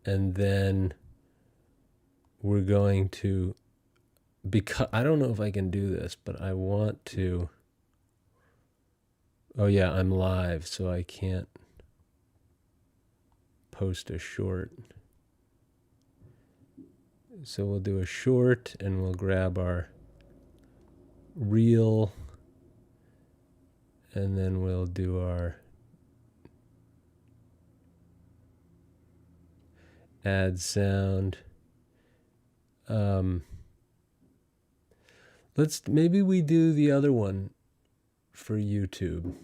And then we're going to, because I don't know if I can do this, but I want to. Oh yeah, I'm live, so I can't post a short. So we'll do a short and we'll grab our reel and then we'll do our add sound. Maybe we do the other one for YouTube.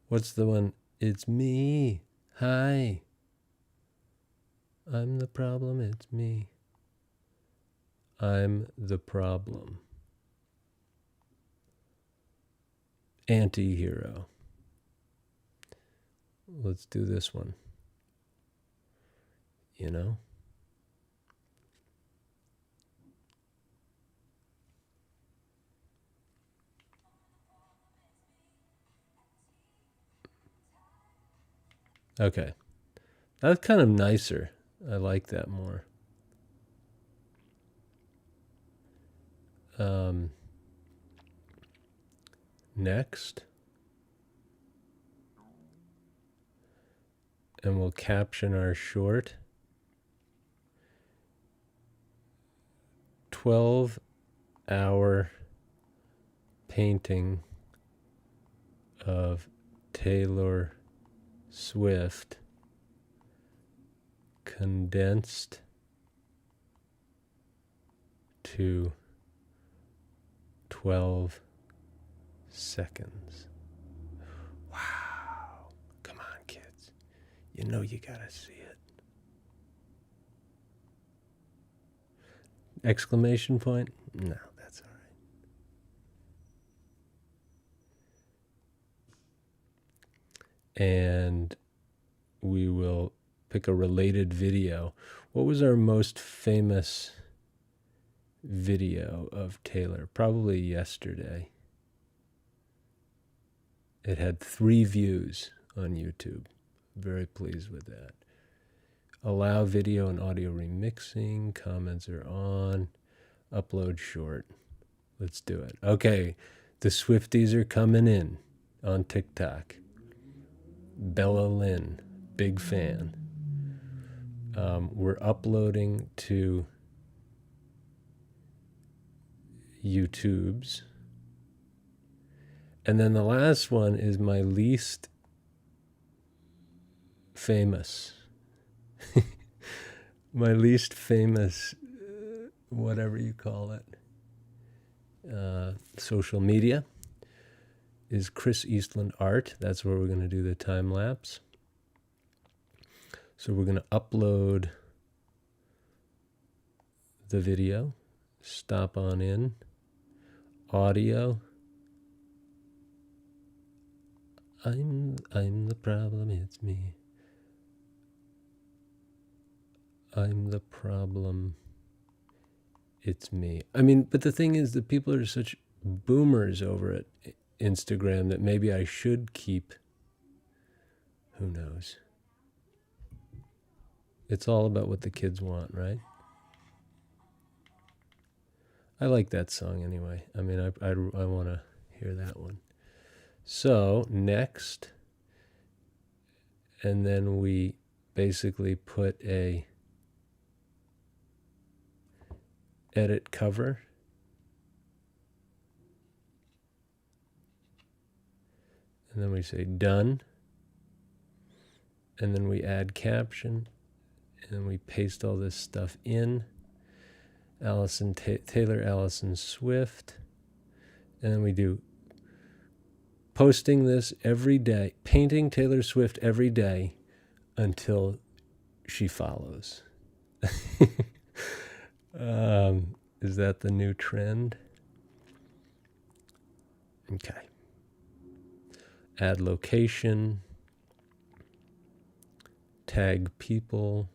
What's the one? It's me. Hi. I'm the problem. It's me. I'm the problem. Anti-hero. Let's do this one. You know? Okay. That's kind of nicer. I like that more. Next. And we'll caption our short. 12-hour painting of Taylor Swift condensed to 12 seconds. Wow. Come on, kids. You know you gotta see it. Exclamation point? No, that's all right. And we will pick a related video. What was our most famous video of Taylor? Probably yesterday. It had 3 views on YouTube. Very pleased with that. Allow video and audio remixing. Comments are on. Upload short. Let's do it. Okay, the Swifties are coming in on TikTok. Bella Lynn, big fan. We're uploading to YouTube's. And then the last one is my least famous. My least famous, whatever you call it, social media is Chris Eastland Art. That's where we're going to do the time lapse. So we're going to upload the video, stop on in, audio. I'm the problem, it's me. I'm the problem, it's me. I mean, but the thing is that people are such boomers over at Instagram that maybe I should keep, who knows. It's all about what the kids want, right? I like that song anyway. I mean, I want to hear that one. So next, and then we basically put a edit cover. And then we say done. And then we add caption. And then we paste all this stuff in. Taylor Alison Swift. And then we do posting this every day, painting Taylor Swift every day until she follows. Is that the new trend? Okay. Add location. Tag people.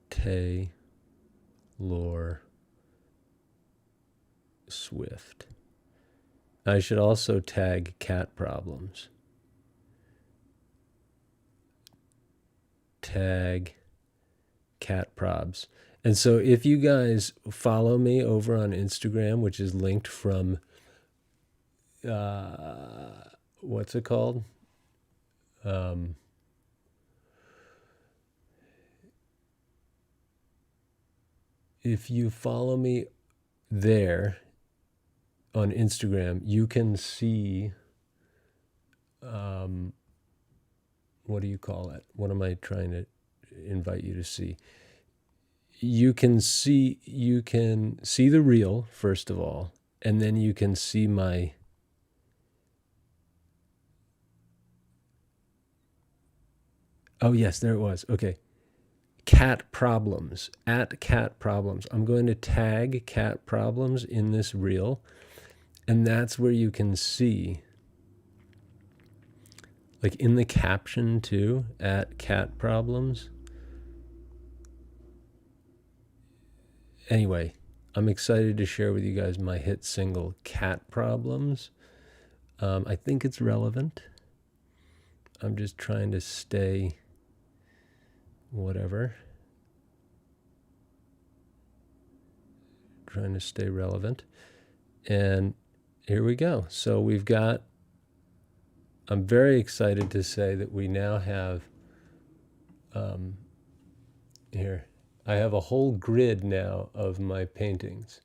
Taylor Swift. I should also tag cat problems. Tag cat probs. And so if you guys follow me over on Instagram, which is linked from, what's it called? If you follow me there on Instagram, you can see, what do you call it? What am I trying to invite you to see? You can see the reel, first of all, and then you can see my oh yes, there it was. Okay. Cat problems, at cat problems. I'm going to tag cat problems in this reel, and that's where you can see, like in the caption too, at cat problems. Anyway, I'm excited to share with you guys my hit single, Cat Problems. I think it's relevant. I'm just trying to stay whatever. Trying to stay relevant. And here we go. So we've got, I'm very excited to say that we now have, here, I have a whole grid now of my paintings.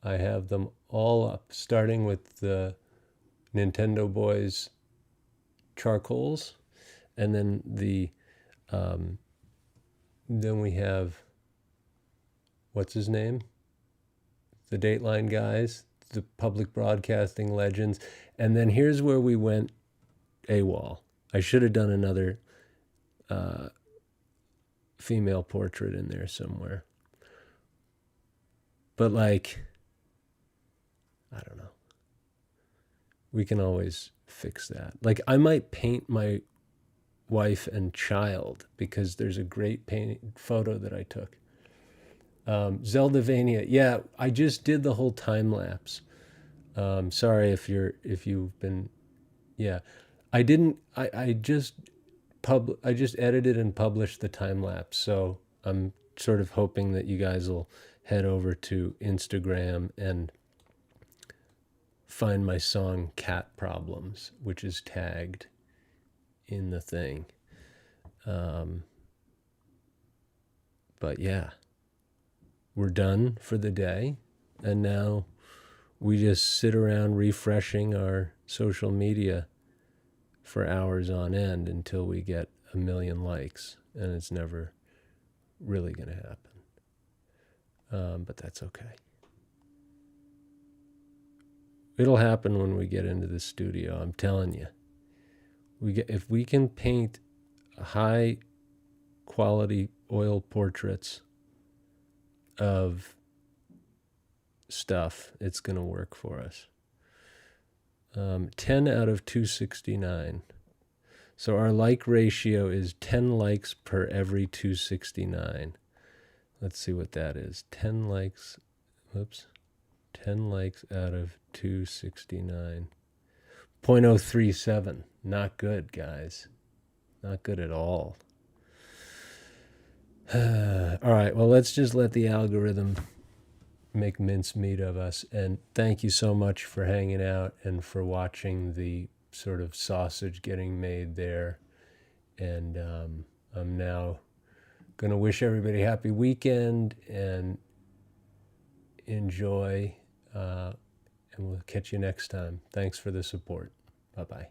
I have them all up, starting with the Nintendo Boys charcoals, and then the Then we have, what's his name? The Dateline guys, the public broadcasting legends. And then here's where we went AWOL. I should have done another female portrait in there somewhere. But like, I don't know. We can always fix that. Like, I might paint my wife and child because there's a great photo that I took. Zeldavania, yeah, I just did the whole time lapse. Sorry if you've been, yeah, I didn't. I just edited and published the time lapse. So I'm sort of hoping that you guys will head over to Instagram and find my song Cat Problems, which is tagged in the thing. But yeah, we're done for the day. And now we just sit around refreshing our social media for hours on end until we get 1 million likes. And it's never really going to happen. But that's okay. It'll happen when we get into the studio, I'm telling you. If we can paint high quality oil portraits of stuff, it's going to work for us. 10 out of 269. So our like ratio is 10 likes per every 269. Let's see what that is. 10 likes, 10 likes out of 269. 0.037. Not good, guys. Not good at all. All right, well, let's just let the algorithm make mincemeat of us. And thank you so much for hanging out and for watching the sort of sausage getting made there. And I'm now going to wish everybody a happy weekend and enjoy. And we'll catch you next time. Thanks for the support. Bye-bye.